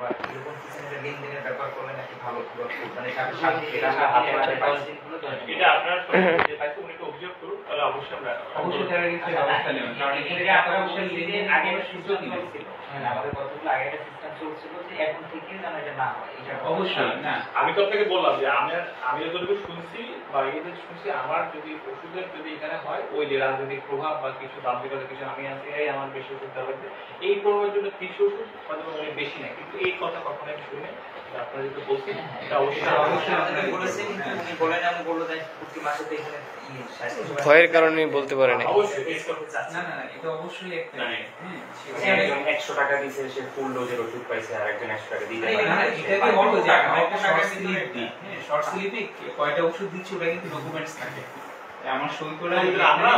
বা এরকম কিছু একটা লেনদেনের ব্যাপার করলে নাকি ভালো মানে এটা আপনার হয়তো উনি অভিযোগ করুন, তাহলে অবশ্যই আমরা ব্যবস্থা নেবেন, কারণ এখানে টাকা পয়সা লেনদেন আগে সুযোগ ছিল। আমাদের কতগুলো আগে একটা সিস্টেম চলছিল যে এখন থেকে যেন এটা না হয়, এটা অবশ্যই না। আমি তো আপনাকে বললাম যে আমি যতটুকু শুনছি বা ইয়েদের শুনছি, আমার যদি ওষুধের যদি এখানে হয় ওই যে রাজনৈতিক প্রভাব বা কিছু দাম্ভিকতা কিছু আমি আছি আমার বেশি ওষুধ দেওয়া লাগবে, এই প্রভাবের জন্য কিছু ওষুধ হয়তো অনেক বেশি না, কিন্তু এই কথা কখনো আমি শুনি আপনারা যেহেতু বলছেন এটা অবশ্যই বলেছেন, কিন্তু উনি বলেন আমি বললো তাই প্রতি মাসে তো এখানে ভয়ের কারণে বলতে পারে না। অবশ্যই না না এটা অবশ্যই একটা একজন 100 টাকা দিয়েছে, সে ফুল ডোজের ওষুধ পাইছে, আর একজন 100 টাকা দিয়ে এটাকে বলো যে আমরা একটা শর্ট স্লিপ দিই, হ্যাঁ শর্ট স্লিপে কয়টা ওষুধ দিচ্ছি ওটা কিন্তু ডকুমেন্টস থাকে, আমার সই করে আমরা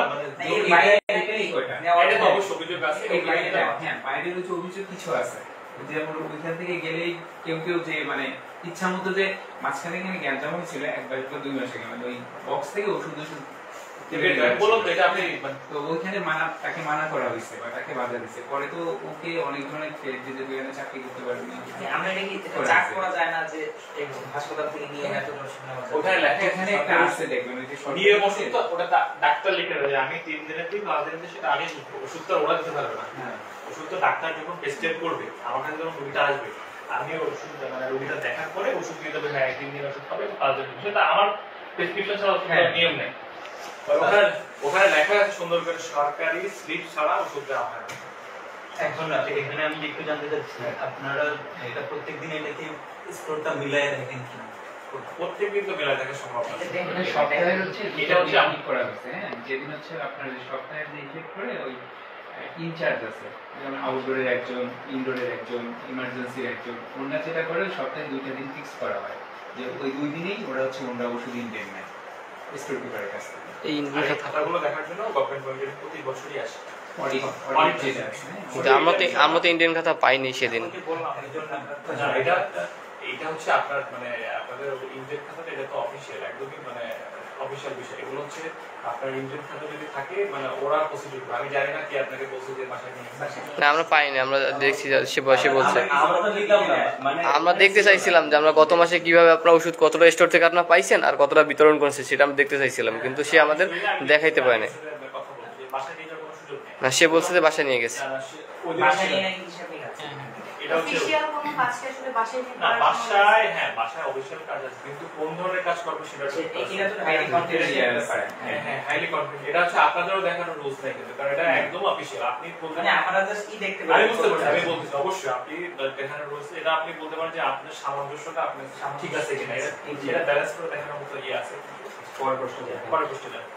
এই বাইরে এটাই কয়টা এটা তো অবশ্যই অভিযোগ আছে, এই বাইরে হ্যাঁ বাইরে কিছু অভিযোগ কিছু আছে যে আমরা ওইখান থেকে গেলেই কেউ কেউ যে মানে ইচ্ছা মতো যে মাঝখানে এখানে গ্যাঞ্জাম হয়েছিল একবার বা 2 মাস আগে, মানে ওই বক্স থেকে ওষুধ তো ওইখানে তাকে মানা করা হয়েছে বা তাকে বাধা দিচ্ছে, পরে তো ওকে অনেক ধরনের যে এখানে চাকরি করতে পারবে না। আমরা নাকি চাক করা যায় না যে হাসপাতাল থেকে নিয়ে এত ওখানে লেখা এখানে একটা আছে দেখবেন ওই যে নিয়ে বসে তো ওটা ডাক্তার লিখে দেয় আমি 3 দিনের দিন 5 দিনের দিন সেটা আগে ওষুধটা ওরা দিতে পারবে না। ওষুধ তো ডাক্তার যখন প্রেসক্রাইব করবে, আমার কাছে যখন রোগীটা আসবে আমি ওষুধ মানে রোগীটা দেখার পরে ওষুধ দিয়ে দেবে, হ্যাঁ 3 দিন ওষুধ খাবে 5 দিন, সেটা আমার প্রেসক্রিপশন ছাড়া নিয়ম নেই। ওখানে লেখা আছে সুন্দর করে সরকারি স্লিপ ছাড়া ওষুধ দেওয়া হয় না। এখন এখানে আমি একটু জানতে চাচ্ছি আপনারা এটা প্রত্যেকদিন এটাকে স্টোরটা মিলায় রাখেন কিনা? প্রত্যেকদিন তো মেলা দেখা সম্ভব না। সপ্তাহের হচ্ছে এটা হচ্ছে আমি করা হয়েছে, হ্যাঁ যেদিন হচ্ছে আপনার সপ্তাহের যে চেক করে ওই ইনচার্জ আছে, যেমন আউটডোরের একজন, ইনডোরের একজন, ইমার্জেন্সির একজন, ওনারা যেটা করে সপ্তাহে 2টা দিন ফিক্স করা হয় যে ওই 2 দিনেই ওরা হচ্ছে ওনারা ওষুধ ইনটেক নেয় স্টোর কিপারের কাছ থেকে। এই খাতাগুলো দেখার জন্য গভর্নমেন্ট বডির প্রতি বছরই আসে অডিট যেটা আছে, আমরা তো ইন্ডিয়ান খাতা পাইনি সেদিন। এটা হচ্ছে আপনার মানে আপনাদের ইন্ডিয়ান খাতাটা এটা তো অফিশিয়াল, একদমই মানে অফিশিয়াল বিষয়। এগুলো হচ্ছে আপনার ইন্ডিয়ান খাতা যদি থাকে মানে ওরা প্রসিডিউর, আমি জানি না কি আপনাকে বলছে যে বাসায় নিয়ে না আমরা পাইনি, আমরা দেখছি সে বসে বলছে আমরা দেখতে চাইছিলাম যে আমরা গত মাসে কিভাবে আপনার ওষুধ কতটা স্টোর থেকে আপনারা পাইছেন আর কতটা বিতরণ করেছে সেটা আমরা দেখতে চাইছিলাম, কিন্তু সে আমাদের দেখাইতে পারে না। না সে বলছে যে বাসায় নিয়ে গেছে। বাসায় হ্যাঁ বাসায় অবশ্যই কাজ আছে, কিন্তু কোন ধরনের কাজ করবে সেটা হাইলি কনফিডেন্ট। এটা হচ্ছে আপনাদেরও দেখানোর রুলস নাই কিন্তু, কারণ এটা একদম অফিশিয়াল। আপনি বলতে আমরা জাস্ট কি দেখতে পারি, আমি বুঝতে পারছি, আমি বলতেছি অবশ্যই আপনি দেখানোর রুলস, এটা আপনি বলতে পারেন যে আপনার সামঞ্জস্যটা আপনার ঠিক আছে কিনা, এটা ব্যালেন্স করে দেখানোর মতো ইয়ে আছে। পরের প্রশ্ন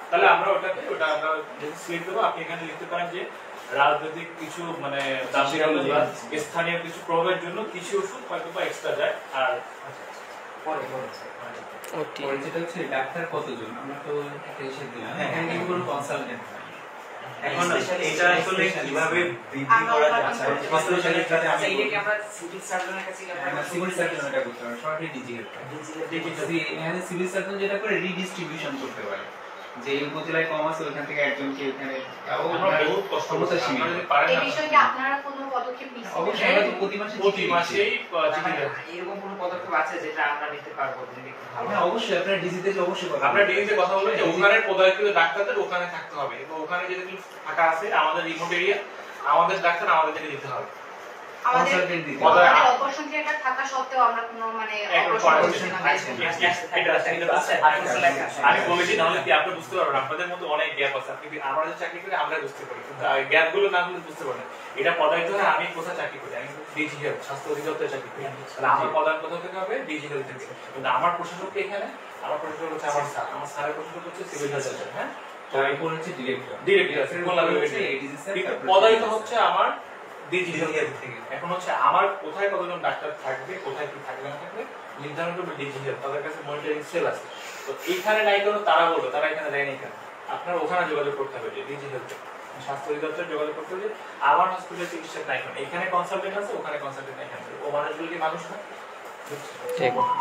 তাহলে আমরা ওটা আমরা যদি স্লিপ দেবো, আপনি এখানে লিখতে পারেন যে রাজনৈতিক কিছু মানে স্থানীয় কিছু প্রভাবের জন্য কিছু ওষুধ হয়তো বা এক্সট্রা যায়। আর যেটা হচ্ছে ডাক্তার কতজন আমরা তো একটা হিসেব দিলাম, এখানে কিন্তু কোনো কনসালটেন্ট নাই। এখন এটা আসলে কিভাবে বৃদ্ধি করা যায়? হসপিটালে আছে এটাকে আমরা সিভিল সার্জনের কাছে সিভিল সার্জন এটা করতে পারে, সরাসরি ডিজিটাল এখানে সিভিল সার্জন যেটা করে রিডিস্ট্রিবিউশন করতে পারে, যে উপজেলায় কম আছে ওখান থেকে একজনকে এখানে বহুত কষ্টমতা সীমিত এই বিষয়ে কি আপনারা কোনো পদক্ষেপ নিচ্ছেন? অবশ্যই আমরা তো প্রতি মাসেই এরকম কোনো পদক্ষেপ আছে যেটা আমরা নিতে পারবো? হ্যাঁ অবশ্যই আপনারা ডিজিতে অবশ্যই কথা আমরা ডিজিতে কথা বলবো যে ওখানে পদায়িত ডাক্তারদের ওখানে থাকতে হবে, এবং ওখানে যেগুলো ফাঁকা আছে আমাদের রিমোট এরিয়া আমাদের ডাক্তার আমাদেরকে দিতে হবে। আমাদের অপারেশন থিয়েটার থাকা সত্ত্বেও আমরা কোনো মানে আমি বলেছি নাহলে কি আপনি বুঝতে পারবেন, আপনাদের মধ্যে অনেক গ্যাপ আছে, আপনি আমরা যে চাকরি করি আমরা বুঝতে পারি, কিন্তু গ্যাপ গুলো না হলে বুঝতে পারেন। এটা পদায়িত হয় আমি কোথায় চাকরি করি, আমি ডিজি হেলথ স্বাস্থ্য অধিদপ্তরে চাকরি করি, তাহলে আমার পদায়ন কোথাও থেকে হবে ডিজি হেলথ থেকে, কিন্তু আমার প্রশাসক এখানে আমার প্রশাসক হচ্ছে আমার স্যার, আমার স্যারের প্রশাসক হচ্ছে সিভিল সার্জন। হ্যাঁ পদায়িত হচ্ছে আমার এখন হচ্ছে আমার কোথায় কতজন ডাক্তার থাকবে, কোথায় কি থাকবে না থাকবে নির্ধারণ করবে ডিজি হেলথ, তাদের কাছে মনিটরিং সেল আছে। তো এইখানে নাই কেন তারা বলবে, তারা এখানে দেয়নি কেন, আপনার ওখানে যোগাযোগ করতে হবে যে ডিজি হেলথে স্বাস্থ্য অধিদপ্তরে যোগাযোগ করতে হবে। আমার হসপিটালে চিকিৎসা নাই কেন, এখানে কনসালটেন্ট আছে ওখানে কনসালটেন্ট নাই কেন, ও মানুষগুলো কি মানুষ না?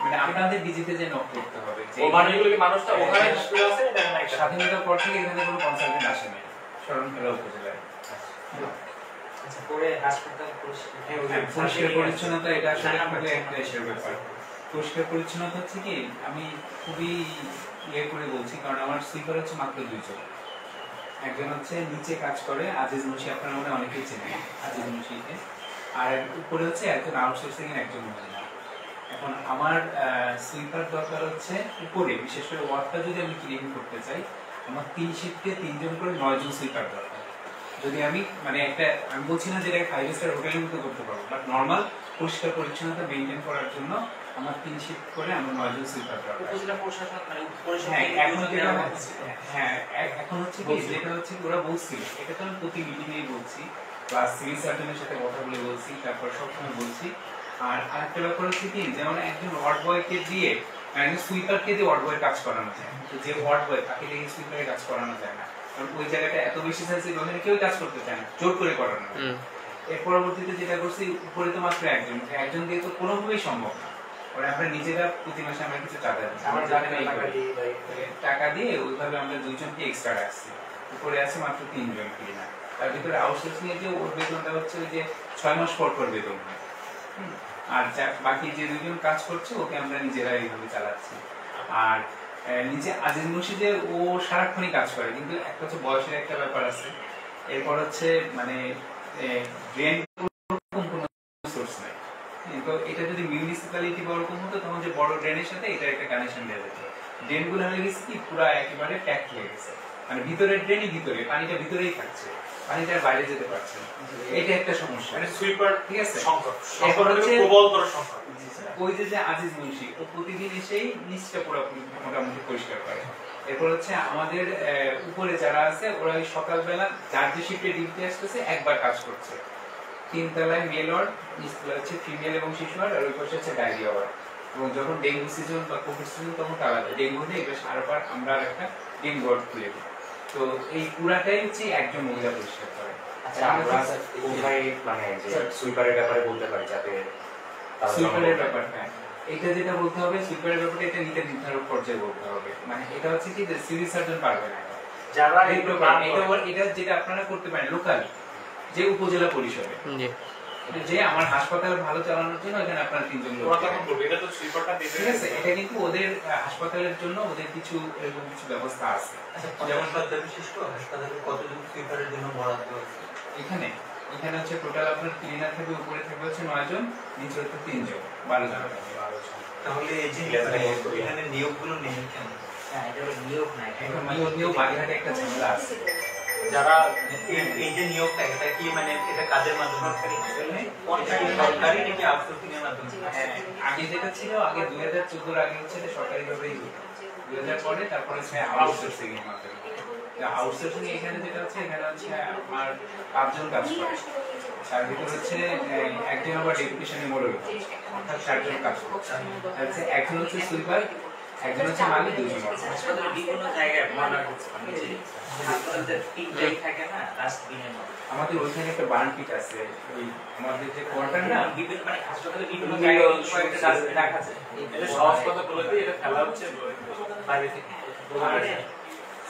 মানে আপনাদের ডিজিতে যে নক করতে হবে যে ও মানুষগুলো কি মানুষটা ওখানে হসপিটাল আছে এটা না, স্বাধীনতার পর থেকে এখানে কোনো কনসালটেন্ট আসে না শরণখোলা উপজেলায়। আচ্ছা পরে হাসপাতাল পরিষ্কার পরিচ্ছন্নতা এটা আসলে খুবই একটা ইস্যুর ব্যাপার। পরিষ্কার পরিচ্ছন্নতা হচ্ছে কি আমি খুবই ইয়ে করে বলছি, কারণ আমার সুইপার হচ্ছে মাত্র 2 জন। একজন হচ্ছে নিচে কাজ করে আজিজ মুন্সি, আপনারা মনে অনেকেই চেনেন আজিজ মুন্সিকে, আর উপরে হচ্ছে একজন আউটসোর্সিং এর একজন মহিলা। এখন আমার সুইপার দরকার হচ্ছে উপরে, বিশেষ করে ওয়ার্ডটা যদি আমি ক্লিন করতে চাই আমার 3 শিফটে 3 জন করে 9 জন সুইপার দরকার। যদি আমি মানে একটা আমি বলছি না যে এটা 5 স্টার হোটেলের মতো করতে পারবো, বাট নর্মাল পরিষ্কার পরিচ্ছন্নতা মেনটেন করার জন্য আমার 3 শিফট করে আমার 9 জন সুইপার দরকার। উপজেলা প্রশাসন মানে এখন হচ্ছে কি যেটা হচ্ছে ওরা বলছিল, এটা তো আমি প্রতি মিটিংয়েই বলছি, প্লাস সিভিল সার্জনের সাথে কথা বলে বলছি, তারপর সবসময় বলছি। আর আরেকটা ব্যাপার হচ্ছে কি, যেমন একজন ওয়ার্ড বয়কে দিয়ে একজন সুইপারকে দিয়ে ওয়ার্ড বয়ের কাজ করানো যায়, তো যে ওয়ার্ড বয় তাকে দিয়ে সুইপারের কাজ করানো যায় না, কারণ ওই জায়গাটা এত বেশি সেন্সিটিভ, ওখানে কেউ কাজ করতে চায় না, জোর করে করানো। এর পরবর্তীতে যেটা করছি, উপরে তো মাত্র একজন দিয়ে তো কোনোভাবেই সম্ভব না। ওরা আমরা নিজেরা প্রতি মাসে আমরা কিছু টাকা দিয়ে ওইভাবে আমরা 2 জনকে এক্সট্রা রাখছি, উপরে আছে মাত্র 3 জন ক্লিনার। তার ভিতরে আউটসোর্সিং এ যে ওর বেতনটা হচ্ছে ওই যে 6 মাস পর পর বেতন হয়, আর বাকি যে 2 জন কাজ করছে ওকে আমরা নিজেরা এইভাবে চালাচ্ছি। আর নিচে আজিজ মুন্সি যে ও সারাক্ষণই কাজ করে, কিন্তু একটা হচ্ছে বয়সের একটা ব্যাপার আছে, এরপর হচ্ছে মানে ড্রেন কোনো সোর্স নাই, তো এটা যদি মিউনিসিপ্যালিটি বড় রকম হতো তখন যে বড় ড্রেনের সাথে এটা একটা কানেকশন দেওয়া যেত। ড্রেনগুলো হয়ে গেছে কি পুরো একেবারে প্যাক হয়ে গেছে, মানে ভিতরের ড্রেনই ভিতরে, পানিটা ভিতরেই থাকছে, পানিটা বাইরে যেতে পারছে না, এটা একটা সমস্যা। মানে সুইপার ঠিক আছে, সংকট, এরপর হচ্ছে প্রবলতর সংকট। ওই যে আজিজ মুন্সি ও প্রতিদিন এসেই নিচটা পুরোপুরি মোটামুটি পরিষ্কার করে। এরপর হচ্ছে আমাদের উপরে যারা আছে ওরা ওই সকালবেলা যার যে শিফটে ডিউটি আসতেছে একবার কাজ করছে, 3 তলায় মেল ওয়ার্ড, নিচতলায় হচ্ছে ফিমেল এবং শিশু ওয়ার্ড, আর ওই পাশে হচ্ছে ডায়রিয়া ওয়ার্ড। এবং যখন ডেঙ্গু সিজন বা কোভিড সিজন তখন আলাদা, ডেঙ্গু হলে এবার আরেকবার আমরা একটা ডেঙ্গু ওয়ার্ড খুলে দিই। তো এই পুরাটাই হচ্ছে একজন মহিলা পরিষ্কার করে। আচ্ছা আমরা কোথায় মানে যে সুইপারের ব্যাপারে বলতে পারি, যাতে সুইপারের ব্যাপারটা এটা যেটা বলতে হবে, সুইপারের ব্যাপারটা এটা নিতে নির্ধারক পর্যায়ে বলতে হবে, মানে এটা হচ্ছে কি যে সিভিল সার্জন পারবে না, যারা এটা যেটা আপনারা করতে পারেন লোকাল যে উপজেলা পরিষদে, যে আমার হাসপাতাল ভালো চালানোর জন্য এখানে আপনারা 3 জন লোক এটা তো সুইপারটা দিবে, ঠিক আছে, এটা কিন্তু ওদের হাসপাতালের জন্য ওদের কিছু এরকম কিছু ব্যবস্থা আছে। যেমন বিশিষ্ট হাসপাতালে কতজন সুইপারের জন্য বরাদ্দ আছে? এখানে হচ্ছে টোটাল আপনার ক্লিনার থেকে উপরে থাকবে হচ্ছে 9 জন, নিচে হচ্ছে 3 জন, 12 জন। তাহলে এই যে এখানে নিয়োগগুলো নেই কেন? হ্যাঁ এটা নিয়োগ নাই, নিয়োগ বাগেরহাটে একটা ঝামেলা আছে। যারা এই যে নিয়োগটা এটা কি মানে এটা কাজের মাধ্যমে সরকারি নাকি আউটসোর্সিং এর মাধ্যমে? আগে যেটা ছিল, আগে 2014 আগে হচ্ছে এটা সরকারি ভাবেই হতো, 2000 পরে তারপরে হচ্ছে আউটসোর্সিং এর মাধ্যমে। আউটসোর্সিং এখানে যেটা হচ্ছে, এখানে হচ্ছে আমার 5 জন কাজ করে, তার ভিতর হচ্ছে একজন আবার ডেপুটেশনে মোড়ে, অর্থাৎ 4 জন কাজ করছে। একজন হচ্ছে সুইপার, একজন হচ্ছে মালিক, 2 জন হাসপাতালে বিভিন্ন জায়গায় মানা হচ্ছে, হাসপাতালের ঠিক জায়গা থাকে না ডাস্টবিনের মতো। আমাদের ওইখানে একটা বার্ন পিট আছে, ওই আমাদের যে কোয়ার্টার না, বিভিন্ন মানে হাসপাতালে বিভিন্ন জায়গায় কয়েকটা ডাস্টবিন রাখা আছে, এটা সহজ কথা বলে দিই, এটা ফেলা হচ্ছে বাইরে থেকে।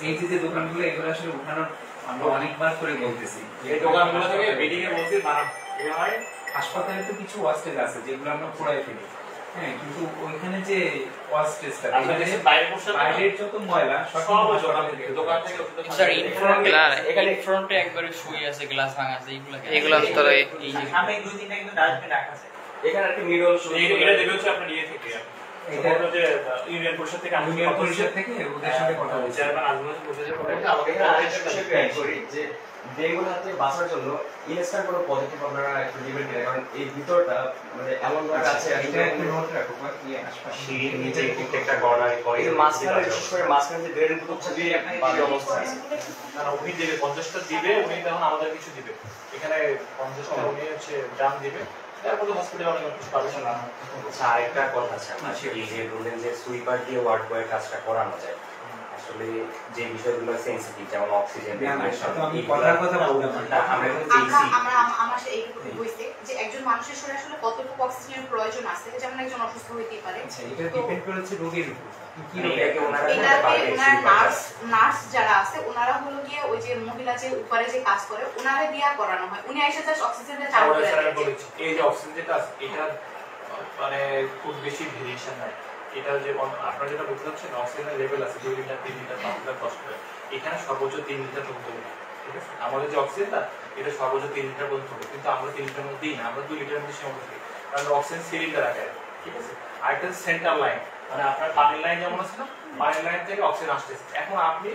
এই যে দোকানগুলো এগুলো আসলে উঠানোর আমরা অনেকবার করে বলতেছি, এই দোকানগুলো থেকে বিডিং এ বলছি বানা হয়। হাসপাতালে তো কিছু ওয়াস্টেজ আছে যেগুলো আমরা পোড়াই ফেলি, হ্যাঁ, কিন্তু ওইখানে যে ওয়াস্টেজটা বাইরের যত ময়লা সব দোকান থেকে এখানে ফ্রন্টে একবারে শুয়ে আছে, গ্লাস ভাঙা আছে, এগুলো তো এই যে সামনে 2-3টা কিন্তু ডাস্টবিন রাখা আছে। এখানে একটা মিডল এটা দেবে হচ্ছে আপনার ইয়ে থেকে, এটা যে ইউনিয়ন পরিষদ থেকে, ইউনিয়ন পরিষদ থেকে ওদের সাথে কথা বলছি, চেয়ারম্যান আজমল বলতে যে আমাকে এখানে আরেকটা বিষয় ক্লিয়ার করি যে ডেঙ্গু হাতে বাঁচার জন্য ইনস্ট্যান্ট কোনো পদক্ষেপ আপনারা একটু নেবেন কিনা, কারণ এই ভিতরটা মানে এমন ভাবে আছে, এটা একটা নোট রাখো বা কি আশপাশে সিঁড়ির নিচে প্রত্যেকটা কর্নারে এই মাঝখানে, বিশেষ করে মাঝখানে যে ড্রেনগুলো খুবই বাজে অবস্থা আছে। না উনি দেবে 50টা দিবে, উনি তখন আমাদের কিছু দিবে, এখানে 50টা উনি হচ্ছে দাম দিবে, তারপর তো হসপিটালে অনেক কিছু পাবে না। আচ্ছা আরেকটা কথা আছে, এই যে বললেন যে সুইপার দিয়ে ওয়ার্ড বয়ের কাজটা করানো যায়, আসলে যে বিষয়গুলো সেনসিটিভ যেমন অক্সিজেন, আমি কথার কথা বললাম, আমরা আমার সাথে এইটুকু হইছে যে একজন মানুষের শরীরে আসলে কতটুকু অক্সিজেনের প্রয়োজন আছে, যেমন একজন অসুস্থ হইতে পারে। আচ্ছা, এটা ডিপেন্ড করেছে রোগীর উপর। কি রোগ? এটাকে ওনার নার্স যারা আছে ওনারা হলো গিয়ে ওই যে মহিলা যে উপরে যে কাজ করে ওনারে দিয়া করানো হয়, উনি এসে জাস্ট অক্সিজেনটা চালু করে দেন। এই যে অক্সিজেন যেটা আছে এটা মানে খুব বেশি ভেরিয়েশন নাই। এটা যে আপনারা যেটা বলতে চাচ্ছেন অক্সিজেনের লেভেল আছে 2 লিটার 3 লিটার 5 লিটার 10 লিটার, এখানে সর্বোচ্চ 3 লিটার পর্যন্ত হবে, ঠিক আছে? আমাদের যে অক্সিজেনটা এটা সর্বোচ্চ 3 লিটার পর্যন্ত হবে, কিন্তু আমরা 3 লিটার মধ্যে দিই না, আমরা 2 লিটারের মধ্যে সীমাবদ্ধ থাকি, কারণ অক্সিজেন সিলিন্ডার আকারে, ঠিক আছে? আর একটা সেন্টার লাইন, মানে আপনার পানির লাইন যেমন আছে না, পানির লাইন থেকে অক্সিজেন আসতেছে। এখন আপনি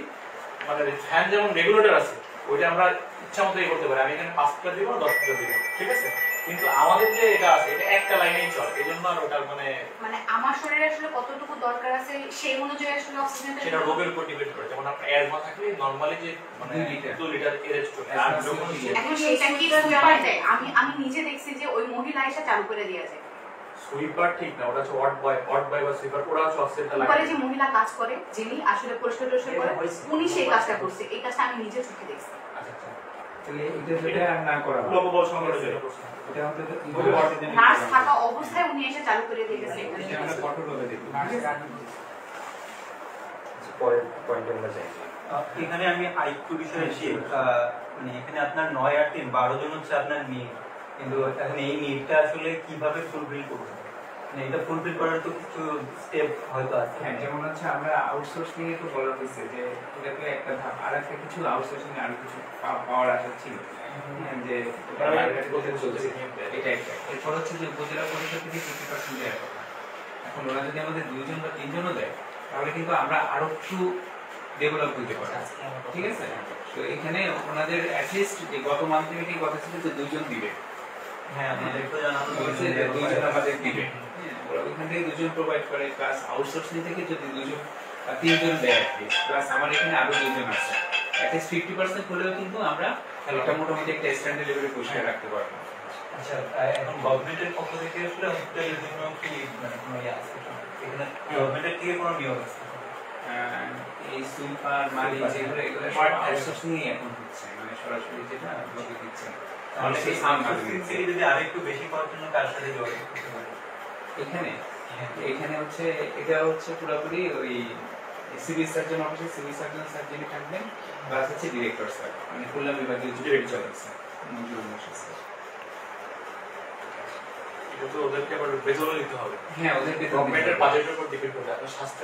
মানে ফ্যান যেমন রেগুলেটর আছে ওইটা আমরা ইচ্ছা মতো করতে পারি, আমি এখানে 5 লিটার দিব 10 লিটার দিব, ঠিক আছে? কিন্তু আমাদের যে এটা আছে এটা একটা লাইনেই চলে, এজন্য আর ওটা মানে আমার শরীরে আসলে কতটুকু দরকার আছে সেই অনুযায়ী আসলে অক্সিজেনটা সেটা রোগের উপর ডিপেন্ড করে। যেমন আপনার অ্যাজমা থাকলে নরমালি যে মানে 2 লিটার এরেস্ট করে, আর যখন এখন সেটা কি সুইপার দেয়, আমি নিজে দেখছি যে ওই মহিলা এসে চালু করে দিয়ে যায়। সুইপার ঠিক না, ওটা হচ্ছে ওয়ার্ড বয় বা সুইপার, ওরা হচ্ছে অক্সিজেনটা লাগে। উপরে যে মহিলা কাজ করে যিনি আসলে পরিষ্কার করে উনি সেই কাজটা করছে, এই কাজটা আমি নিজে চোখে দেখছি। আচ্ছা আচ্ছা, তাহলে এটা না করা হয়। লোকবল সংকটের জন্য প্রশ্ন। এটা আমাদের নার্স থাকা অবস্থায় উনি এসে চালু করে দিয়ে গেছে। এটা আমরা ফটো তুলে দেব। পরের পয়েন্টে আমরা যাই। এখানে আমি আরেকটু বিষয় আসি, মানে এখানে আপনার 9 আর 3 12 জন হচ্ছে আপনার নিড, কিন্তু এখন এই নিডটা আসলে কিভাবে ফুলফিল করব, মানে এটা ফুলফিল করার তো কিছু স্টেপ হয়তো আছে। হ্যাঁ, যেমন হচ্ছে আমরা আউটসোর্সিং এ তো বলা হয়েছে যে এটা তো একটা ধাপ, আর একটা কিছু আউটসোর্সিং এ আরো কিছু পাওয়ার আশা ছিল, যে এটা একটা। এরপর হচ্ছে যে উপজেলা পরিষদ থেকে 50% দেওয়ার কথা। এখন ওরা যদি আমাদের 2 জন বা 3 জনও দেয় তাহলে কিন্তু আমরা আরো একটু ডেভেলপ হতে পারি, ঠিক আছে? তো এখানে ওনাদের অ্যাটলিস্ট যে গত মান্থলি মিটিং কথা ছিল যে 2 জন দিবে। হ্যাঁ, আমাদের তো জানানো হয়েছে যে 2 জন আমাদের দিবে। ওরা ওইখান থেকে 2 জন প্রোভাইড করে, প্লাস আউটসোর্সিং থেকে যদি 2 জন বা 3 জন দেয় অ্যাটলিস্ট, প্লাস আমার এখানে আরো 2 জন আছে, অ্যাটলিস্ট 50% হলেও কিন্তু আমরা একটা মোটামুটি একটা স্ট্যান্ডার্ড লেভেলে পরিষ্কার রাখতে পারবো। আচ্ছা, এখন গভর্নমেন্টের পক্ষ থেকে আসলে হসপিটালের জন্য কি মানে কোনো ইয়ে আছে? এখানে গভর্নমেন্টের থেকে কোনো নিয়োগ আছে? এই সুইপার মালি যেগুলো এগুলো সব আউটসোর্সিং এখন হচ্ছে, মানে সরাসরি যেটা লোকে দিচ্ছে। তাহলে সেই সামগ্রী যদি আরেকটু বেশি পাওয়ার জন্য কার সাথে যোগাযোগ করতে পারি? এখানে হচ্ছে এটা হচ্ছে পুরোপুরি ওই সিভিল সার্জন অফিসে সিভিল সার্জন স্যার যিনি থাকবেন, প্লাস হচ্ছে ডিরেক্টর স্যার, মানে খুলনা বিভাগীয় ডিরেক্টর স্যার এটা তো ওদেরকে আবার বেতনও দিতে হবে। হ্যাঁ, ওদের গভর্নমেন্টের বাজেটের উপর ডিপেন্ড করে। আপনার স্বাস্থ্য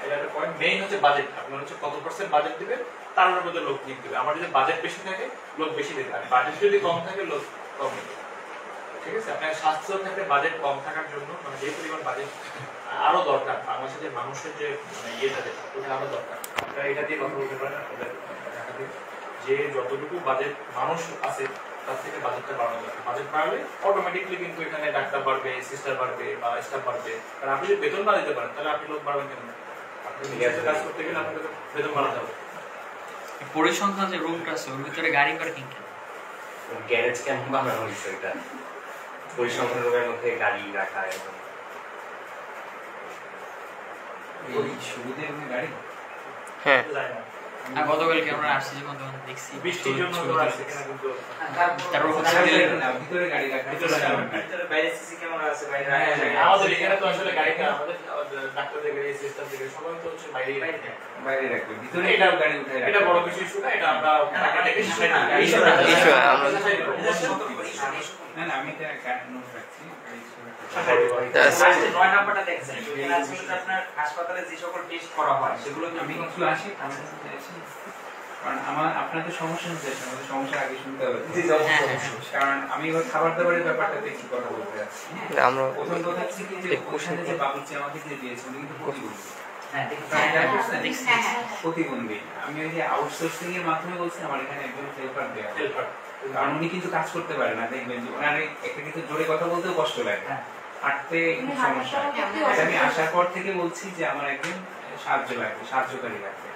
এটা একটা পয়েন্ট, মেইন হচ্ছে বাজেট। আপনার হচ্ছে কত % বাজেট দিবেন তার উপর লোক নিয়োগ দিবে। আমার যদি বাজেট বেশি থাকে লোক বেশি দেবে, আর বাজেট যদি কম থাকে লোক কম দেবে, ঠিক আছে? আপনার স্বাস্থ্য ক্ষেত্রে বাজেট কম থাকার জন্য মানে যে পরিমাণ বাজেট আরো দরকার, বাংলাদেশের যে মানুষের যে মানে ইয়েটা যেটা ওটা আরো দরকার। আপনারা এটা দিয়ে কথা বলতে পারেন আপনাদের ঢাকাতে যে যতটুকু বাজেট মানুষ আছে তার থেকে বাজেটটা বাড়ানো দরকার। বাজেট বাড়লে অটোমেটিকলি কিন্তু এখানে ডাক্তার বাড়বে, সিস্টার বাড়বে বা স্টাফ বাড়বে। কারণ আপনি যদি বেতন না দিতে পারেন তাহলে আপনি লোক বাড়বেন কেন? আপনি নিজের কাজ করতে গেলে আপনাকে বেতন বাড়াতে হবে। পরিসংখ্যান যে রুমটা আছে ওর ভিতরে গাড়ি পার্কিং কেন? গ্যারেজ কেমন বানানো হয়েছে এটা? পরিসংখ্যান রুমের মধ্যে গাড়ি রাখা একদম ওই সুবিধের গাড়ি। হ্যাঁ, আর গতকালকে আমরা আসছি যখন তখন দেখছি বৃষ্টির জন্য তো আছে কিনা কিন্তু তারপর ভিতরে গাড়ি রাখা, ভিতরে বাইরে সিসি ক্যামেরা আছে, বাইরে আমাদের এখানে তো আসলে গাড়িটা আমাদের ডাক্তারদের গাড়ি, সিস্টারদের গাড়ি সবাই তো হচ্ছে বাইরেই রাখে। বাইরে রাখবে, ভিতরে এটা গাড়ি উঠায় এটা বড় কিছু ইস্যু না, এটা আমরা ঢাকা থেকে ইস্যু আমরা না না আমি এটা নোট রাখছি। 9 নাম্বারটা দেখছেন, এখানে আসলে আপনার হাসপাতালে যে সকল টেস্ট করা হয় সেগুলো আমি কিছু আসি কারণ আমার আপনাদের সমস্যা হচ্ছে, আমাদের সমস্যা আগে শুনতে হবে, কারণ আমি এবার খাবার দাবারের ব্যাপারটাতে একটু কথা বলতে যাচ্ছি। আমরা প্রথম কথা হচ্ছে কি যে ওখানে যে বাবুর্চি আমাকে যে দিয়েছে উনি কিন্তু প্রতিবন্ধী। আমি ওই যে আউটসোর্সিং এর মাধ্যমে বলছি আমার এখানে একজন হেল্পার দেওয়া, কারণ উনি কিন্তু কাজ করতে পারে না, দেখবেন যে ওনার একটা কিন্তু জোরে কথা বলতেও কষ্ট লাগে, হাঁটতে খুব সমস্যা। আমি আসার পর থেকে বলছি যে আমার একজন সাহায্য লাগবে, সাহায্যকারী লাগবে,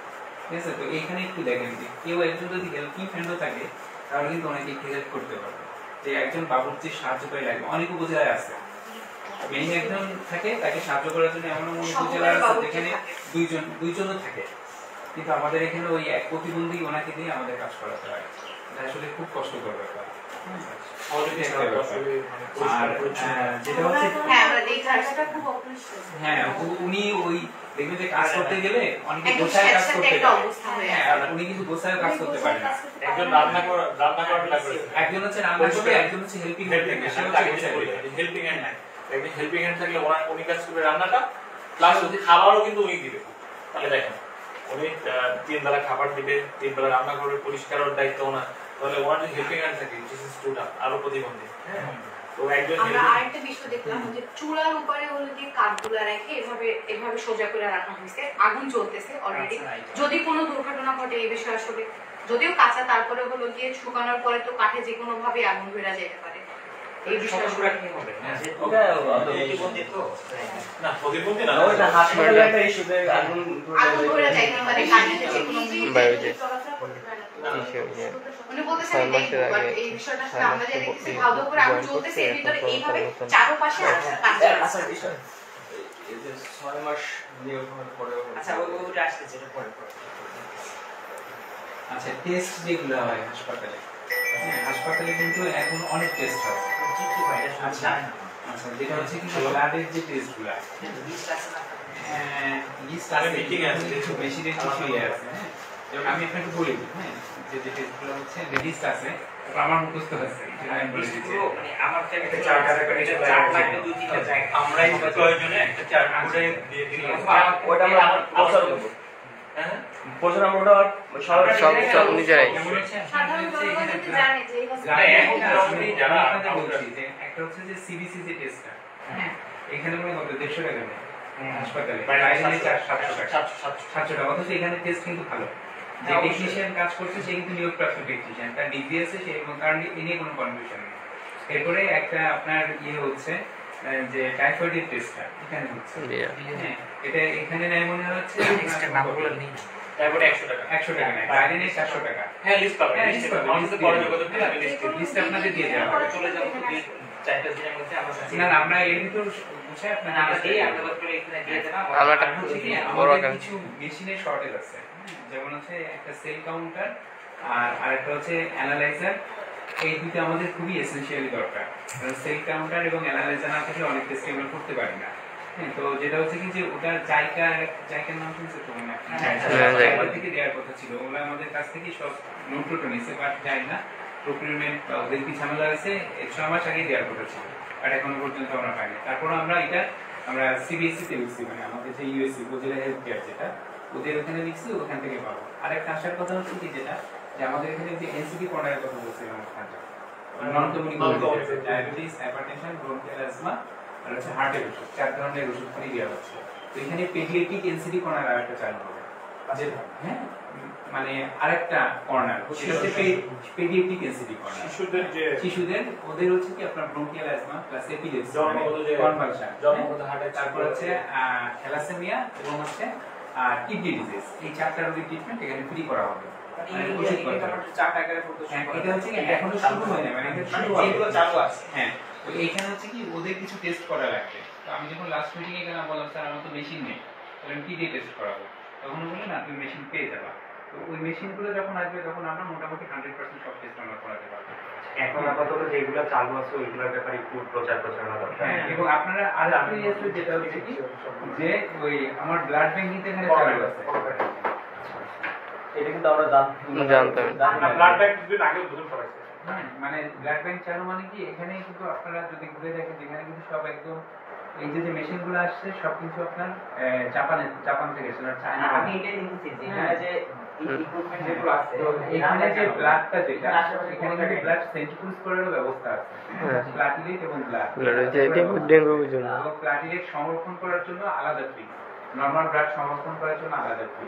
ঠিক আছে? তো এইখানে একটু দেখেন যে কেউ একজন যদি হেল্পিং ফ্রেন্ডও থাকে তাহলে কিন্তু অনেকে একটু হেল্প করতে পারবে, যে একজন বাবুর্চির সাহায্যকারী লাগবে। অনেক উপজেলায় আছে মেইন একজন থাকে, তাকে সাহায্য করার জন্য এমন এমন উপজেলা আছে যেখানে দুইজনও থাকে, কিন্তু আমাদের এখানে ওই এক প্রতিবন্ধী ওনাকে দিয়ে আমাদের কাজ করাতে হয়। এটা আসলে খুব কষ্টকর ব্যাপার। যেটা হচ্ছে হ্যাঁ আমরা দেখি কাজটা খুব অপরিষ্কার হ্যাঁ উনি ওই দেখবেন যে কাজ করতে গেলে অনেকে একদম গোছায় কাজ স্যাঁতস্যাঁতে করতে একটা পারে অবস্থা হয়ে হ্যাঁ আছে। আর উনি কিন্তু গোছায় কাজ করতে পারে না একজন রান্না করার লাগবে, একজন হচ্ছে রান্না করবে একজন হচ্ছে হেল্পিং হেল্পিং হ্যান্ড নাই, একজন হেল্পিং হ্যান্ড থাকলে উনি কাজ করবে রান্নাটা, প্লাস যদি খাবারও কিন্তু উনি দিবে। তাহলে দেখেন উনি 3 বেলা খাবার দিবে, 3 বেলা রান্না করবে, পরিষ্কারের দায়িত্ব ওনার, তাহলে ওনার যে হেল্পিং হ্যান্ড থাকে স্টুডেন্ট আরো প্রতিবন্ধী। হ্যাঁ তো একজন আমরা আরেকটা বিষয় দেখলাম যে চুলার উপরে হলো দিয়ে কাঠগুলা রেখে এভাবে সোজা করে রাখা হয়েছে, আগুন চলতেছে অলরেডি। যদি কোনো দুর্ঘটনা ঘটে এই বিষয়ে আসলে যদিও কাঁচা তারপরে হলো গিয়ে শুকানোর পরে তো কাঠে যে কোনো ভাবে আগুন ধরে যেতে পারে, এই বিষয়ে আসলে কি হবে? না প্রতিবন্ধী না, ওইটা হাসপাতালে একটা ইস্যুতে আগুন আগুন ধরে যায় কোনো মানে কাঠে যে কোনো বায়ুতে চলাচল করতে পারে না। ইসে উনি বলতেছেন এই বিষয়টা আসলে আমরা যে দেখতেছি খাওয়া দাওয়া করে আগুন চলতেছে এর ভিতরে এইভাবে চারপাশে কাজ আচ্ছা চলছে। এই যে 6 মাস নিয়োগ হওয়ার পরে আচ্ছা ওটা আসছে যেটা পরে আচ্ছা টেস্ট যেগুলো হয় হাসপাতালে, হ্যাঁ হাসপাতালে কিন্তু এখন অনেক টেস্ট হয়। কি কি হয় এটা আচ্ছা আচ্ছা যেটা হচ্ছে কি ব্লাডের যে টেস্টগুলো লিস্ট আছে না লিস্ট আছে মিটিং আছে কিছু বেশি রেট কিছু আছে। হ্যাঁ যেমন আমি আপনাকে বলি হ্যাঁ যে টেস্টগুলো হচ্ছে লিস্ট আছে আমার মুখস্থ আছে সেটা আমি বলে দিচ্ছি। মানে আমার থেকে একটা চার্ট লাগবে 2-3টা জায়গা আমরা এই প্রয়োজনে একটা চার্ট করে দিয়ে দিই। ওটা আমরা প্রচার করব। হ্যাঁ প্রচার আমরা ওটা সব নিজেরাই যেমন হচ্ছে সাধারণ জনগণ যদি জানে যে এই কাজটা একটা হচ্ছে যে সিবিসি যে টেস্টটা হ্যাঁ এখানে মনে কত 150 টাকা নেয় হাসপাতালে বাইরে বাইরে 700 700 টাকা 700 টাকা অথচ এখানে টেস্ট কিন্তু ভালো যে টেকনিশিয়ান কাজ করছে সে কিন্তু নিয়োগপ্রাপ্ত টেকনিশিয়ান তার ডিগ্রি আছে সে এবং কারণ এ নিয়ে কোনো কনফিউশন নেই। এরপরে একটা আপনার হচ্ছে যে টাইফয়েডের টেস্টটা এখানে হচ্ছে হ্যাঁ এটা এখানে নেয় মনে হচ্ছে নামগুলো নেই তারপরে 100 টাকা 100 টাকা নেয় বাইরে নেয় 400 টাকা। হ্যাঁ লিস্ট পাবেন, হ্যাঁ, লিস্ট list পাবেন, পাবেন, list পরে দিয়ে যোগাযোগ করে আমি লিস্ট দেব। list আপনাদের দিয়ে দেওয়া হবে। চলে যাব 4টা দিনের মধ্যে আমার কাছে না না আমরা এর ভিতর বুঝে আপনাদের আমরা এই আমরা করে এখানে দিয়ে দেব আমরা একটা আর হচ্ছে কি বড় আমাদের আকার কিছু মেশিনের শর্টেজ আছে যেমন হচ্ছে একটা সেল কাউন্টার আর আরেকটা হচ্ছে অ্যানালাইজার। এই দুটো আমাদের খুবই এসেনশিয়ালি দরকার কারণ সেল কাউন্টার এবং অ্যানালাইজার না থাকলে অনেক টেস্ট আমরা করতে পারি না। হ্যাঁ তো যেটা হচ্ছে কি যে ওটা জায়গার নাম শুনছে তো মনে হয় থেকে দেওয়ার কথা ছিল ওরা আমাদের কাছ থেকে সব নোট টোটো নিচ্ছে বাট যাই না প্রক্রিয়মেন্ট বা ওদের কি ঝামেলা হয়েছে 6 মাস আগে দেওয়ার কথা ছিল আর এখনো পর্যন্ত আমরা পাইনি। তারপর আমরা সিবিএসসি তে লিখছি মানে আমাদের যে ইউএসসি উপজেলা হেলথ কেয়ার যেটা ওদের ওখানে লিখছি ওখান থেকে পাবো। আরেকটা আসার কথা হচ্ছে কি যেটা যে আমাদের এখানে যে এনসিডি কর্নারের কথা বলছিলাম ওখানটা non communicable diabetes hypertension bronchial asthma আর হচ্ছে হার্টের ওষুধ 4 ধরনের ওষুধ ফ্রি দেওয়া হচ্ছে। তো এখানে পেডিয়াট্রিক এনসিডি কর্নার আরেকটা চালু হবে হ্যাঁ মানে আরেকটা কর্নার সেটা হচ্ছে পেডিয়াট্রিক এনসিডি কর্নার শিশুদের ওদের হচ্ছে কি আপনার bronchial asthma plus epilepsy convulsion তারপর হচ্ছে থ্যালাসেমিয়া এবং হচ্ছে কিডনি ডিজিজ এই 4টা রোগের ট্রিটমেন্ট এখানে ফ্রি করা হবে। এখনো শুরু হয় না মানে চালু আছে। হ্যাঁ তো এইখানে হচ্ছে কি ওদের কিছু টেস্ট করা লাগবে। তো আমি যখন লাস্ট মিটিং এ গেলাম বললাম স্যার আমার তো মেশিন নেই তাহলে আমি কি দিয়ে টেস্ট করাবো তখন বললেন না তুমি মেশিন পেয়ে যাবা। তো ওই মেশিনগুলো যখন আসবে তখন আমরা মোটামুটি 100% সব টেস্ট আমরা করাতে পারবো। এখন আপাতত যেগুলো চালু আছে ওইগুলোর ব্যাপারে একটু প্রচারণা দরকার। হ্যাঁ এবং আপনারা আরেকটা আছে যেটা হচ্ছে কি যে ওই আমার ব্লাড ব্যাংক নিতে এখানে চালু আছে এটা কিন্তু আমরা জানতাম ব্লাড ব্যাংক দিন আগে উদ্বোধন করা হয়েছে। মানে ব্লাড ব্যাংক চালু মানে কি এখানে কিন্তু আপনারা যদি ঘুরে দেখেন যেখানে কিন্তু সব একদম এই যে মেশিনগুলো আসছে সব কিছু আপনার জাপান থেকে এসেছে আর চায়না। আমি এটাই লিখেছি যে এখানে যে ইকুইপমেন্ট যেগুলো আছে এখানে যে ব্লাডটা যেটা এখানে কিন্তু ব্লাড সেন্ট্রিফিউজ করার ব্যবস্থা আছে প্লাটিলেট এবং ব্লাড প্লাটিলেট সংরক্ষণ করার জন্য আলাদা ফি নরমাল ব্লাড সংরক্ষণ করার জন্য আলাদা ফি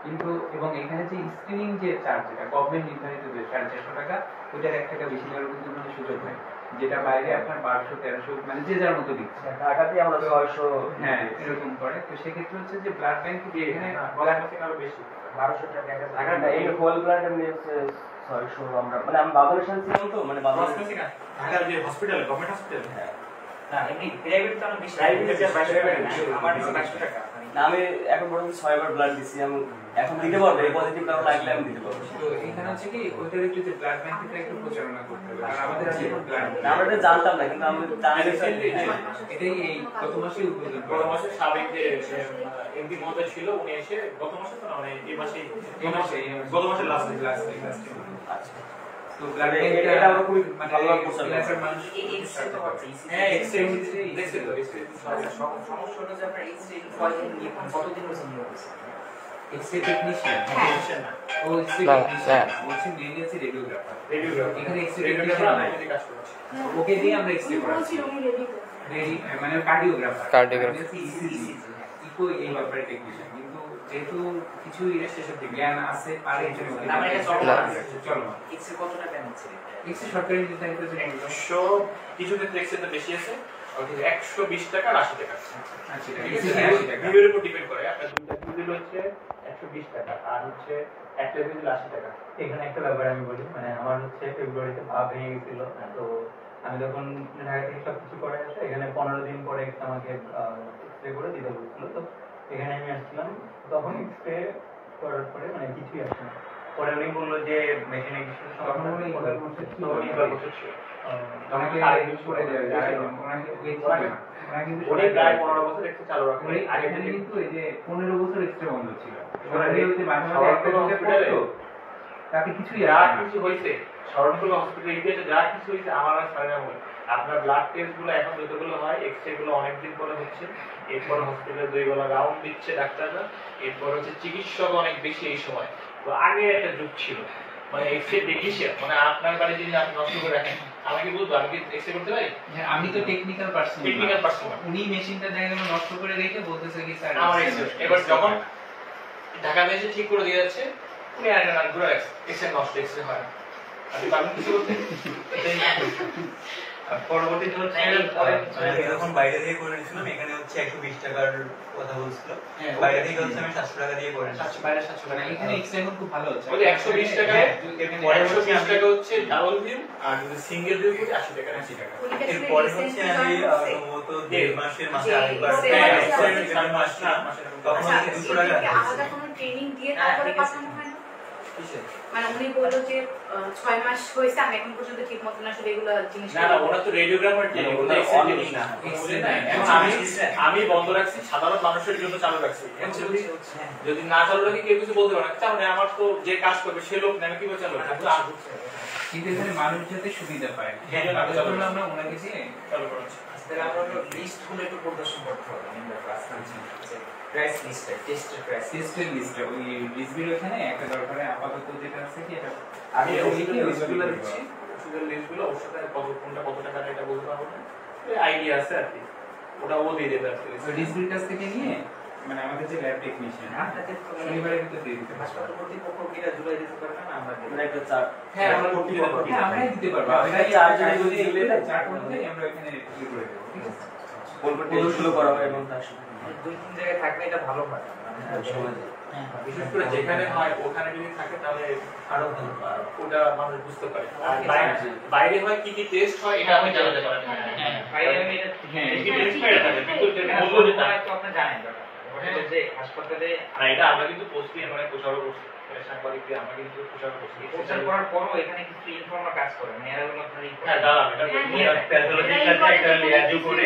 কিন্তু এবং এখানে যে স্ক্রিনিং যে চার্জ যেটা গভর্নমেন্ট নির্ধারিত যে 450 টাকা ওইটার 1 টাকা বেশি নেওয়ার কিন্তু কোনো সুযোগ নেই যেটা বাইরে আপনার 1200-1300 মানে যে যার মতো দিচ্ছে ঢাকাতে আমরা 600 হ্যাঁ এরকম করে। তো সেক্ষেত্রে হচ্ছে যে ব্লাড ব্যাংক এখানে ব্লাড থেকে আরো বেশি 1200 টাকা ঢাকাটা এই হোল ব্লাড এমনি হচ্ছে 600 আমরা মানে আমি বাদলেশন ছিলাম তো মানে বাদলেশন ঢাকার যে হসপিটালে গভর্নমেন্ট হসপিটাল না এমনি প্রাইভেট তো অনেক বেশি প্রাইভেট যে 22 টাকা আমার 22 টাকা না আমি এখন পর্যন্ত 6 বার ব্লাড দিছি, আমি এখন দিতে পারবো, এই পজিটিভ কারণ লাগলে আমি দিতে পারবো। তো এখানে হচ্ছে কি ওইটার একটু যে ব্লাড ব্যাংক থেকে একটু প্রচারণা করতে হবে, কারণ আমাদের আছে ব্লাড, আমরা এটা জানতাম না, কিন্তু আমি এটাই এই গত মাসে উদ্বোধন গত মাসে সাবেক যে এমপি মহোদয় ছিল উনি এসে গত মাসে তো না মানে এই মাসে গত মাসের লাস্ট আচ্ছা তো ব্লাড এটা আমরা খুবই ভালোভাবে করছিলাম। এলাকার মানুষ হ্যাঁ এক্সরে দেখতে তো সমস্যাটা যে আপনার এক্সরে কয়দিন নিয়ে কতদিন হয়েছে নিয়ে হয়েছে এক্সরে টেকনিশিয়ান না, ও এক্সরে না, টেকনিশিয়ান হ্যাঁ। বলছি মেইনলি আছে রেডিওগ্রাফার। রেডিওগ্রাফার এখানে এক্সরে রেডিওগ্রাফার টেকনিশিয়ান নাই, আমি কাজ করছি ওকে দিয়ে আমরা এক্সরে করাচ্ছি। রেডি মানে কার্ডিওগ্রাফার, Cardiographer। ইসিজি ইকো এই ব্যাপারে টেকনিশিয়ান, কিন্তু যেহেতু কিছু জ্ঞান আছে পারে এটা আমরা এটা চলো এক্সরে কতটা প্যান হচ্ছে এক্সরে সরকারি নির্ধারিত যে 100 কিছু ক্ষেত্রে এক্সরে বেশি আছে আর 120 টাকা আর 80 টাকা আচ্ছা ভিডিওর উপর ডিপেন্ড করে আপনার দুটো ভিডিও হচ্ছে 120 টাকা আর হচ্ছে একটা ভিডিও 80 টাকা। এখানে একটা ব্যাপার আমি বলি, মানে আমার হচ্ছে ফেব্রুয়ারিতে পা ভেঙে গেছিল, তো আমি যখন ঢাকা থেকে সবকিছু করে আসে এখানে 15 দিন পরে আমাকে এক্সরে করে দিতে বলছিল। তো এখানে আমি আসছিলাম, তখন এক্সরে করার পরে মানে কিছুই আসে না। পরে উনি বললো যে মেশিনে কিছু তখন উনি তখন বছর ছিল আমাকে ইউজ করে দেয় ওনাকে উনি প্রায় 15 বছর এক্সরে চালু রাখেন আগে থেকে, কিন্তু এই যে 15 বছর এক্সরে বন্ধ ছিল, ওনাকে হচ্ছে মাঝে মাঝে একটা দুটো পড়তো, তাতে কিছুই যা আসে না। কিছু হয়েছে শরণখোলা হসপিটালে ইতিহাসে যা কিছু হয়েছে আমার আর সারা মনে আপনার ব্লাড টেস্ট গুলো এখন যতগুলো হয় এক্সরে গুলো অনেকদিন পরে হচ্ছে, এরপর হসপিটালে 2 বেলা রাউন্ড দিচ্ছে ডাক্তাররা, এরপর হচ্ছে চিকিৎসক অনেক বেশি এই সময়। তো আগে একটা যুগ ছিল মানে এক্সরে টেকনিশিয়ান মানে আপনার বাড়ি যদি আপনি নষ্ট করে রাখেন আমাকে বলবো আমি কি এক্সরে করতে পারি? হ্যাঁ, আমি তো টেকনিক্যাল পারসন, উনি মেশিনটা দেখা গেল নষ্ট করে রেখে বলতেছে কি স্যার আমার এক্সরে এবার যখন ঢাকাতে এসে ঠিক করে দিয়ে যাচ্ছে উনি আর না ঘুরে রাখছে এক্সরে নষ্ট এক্সরে হয় না আপনি পারবেন কিছু করতে? পরবর্তীতে হচ্ছে আমি যখন বাইরে থেকে করে নিয়েছিলাম এখানে হচ্ছে 120 টাকার কথা বলছিল, বাইরে থেকে হচ্ছে আমি 700 টাকা দিয়ে করে নিয়েছি। বাইরে 700 টাকা, এখানে এক্সরে এখন খুব ভালো হচ্ছে। ওই 120 টাকা পরে 120 টাকা হচ্ছে ডাবল ভিউ আর যদি সিঙ্গেল ভিউ করি 80 টাকা 80 টাকা। এরপরে হচ্ছে আমি সম্ভবত 1.5 মাসের মাসে আরেকবার তখন হচ্ছে 200 টাকা আলাদা কোনো ট্রেনিং দিয়ে তারপরে পাঠানো হয় না? মানে উনি বললো যে 6 মাস হয়েছে আমি এখন পর্যন্ত ঠিক মতো না আসলে এগুলো জিনিস না না ওরা তো রেডিওগ্রাফার ট্রেনিং ওটা এক্সেপ্ট না এক্সরে নাই, এখন আমি বন্ধ রাখছি সাধারণ মানুষের জন্য চালু রাখছি যদি না চালু রাখি কেউ কিছু বলতে পারে না তাহলে আমার তো যে কাজ করবে সে লোক না আমি কিভাবে চালু রাখবো? কিন্তু এখানে মানুষ যাতে সুবিধা পায়, আমরা ওনাকে দিয়ে চালু করাচ্ছি। তাহলে আমরা লিস্ট গুলো একটু প্রদর্শন করতে হবে আমরা ক্লাস প্রাইস লিস্ট টেস্টের প্রাইস সিস্টেম লিস্ট ওই লিস্টগুলো এখানে একটা দরকারে আপাতত যেটা আছে কি এটা আমি ওষুধের লিস্টগুলো দিচ্ছি ওষুধের লিস্টগুলো ওর সাথে কত কোনটা কত টাকা এটা বলতে পারবো না আইডিয়া আছে আর কি ওটা ও দিয়ে দেবে আর কি ওই লিস্টগুলোর কাছ থেকে নিয়ে মানে আমাদের যে ল্যাব টেকনিশিয়ান শনিবারের ভিতরে দিয়ে দিতে হাসপাতাল কর্তৃপক্ষ কি এটা জুলাই দিতে পারবে না আমরা মানে একটা চার্ট, হ্যাঁ আমরা করতে পারবো হ্যাঁ আমরাই দিতে পারবো, আমরা চার্জ যদি দিলে চার্ট অনুযায়ী আমরা এখানে ইয়ে করে দেবো, ঠিক আছে? বলবো টেস্টগুলো করা হয় এবং তার সাথে 2-3 জায়গায় থাকলে এটা ভালো হয় বিশেষ করে যেখানে হয় ওখানে যদি থাকে তাহলে আরো ভালো। ওটা মানুষ বুঝতে পারে আর বাইরে হয় কি কি টেস্ট হয় এটা আমি জানাতে পারি না বাইরে আমি এটা হ্যাঁ কি টেস্ট হয় এটা কিন্তু বলবো যে না তো আপনি জানেন ব্যাপারটা যে হাসপাতালে এটা আমরা কিন্তু পোস্ট দিয়ে মানে প্রচারও করছি সাংবাদিকদের আমরা কিন্তু প্রচার করছি প্রচার করার পরও এখানে কিছু ইনফর্মার কাজ করে মানে এরা হলো আপনার হ্যাঁ দাঁড়ান এটা প্যাথোলজির সাথে একটা লিয়াজু করে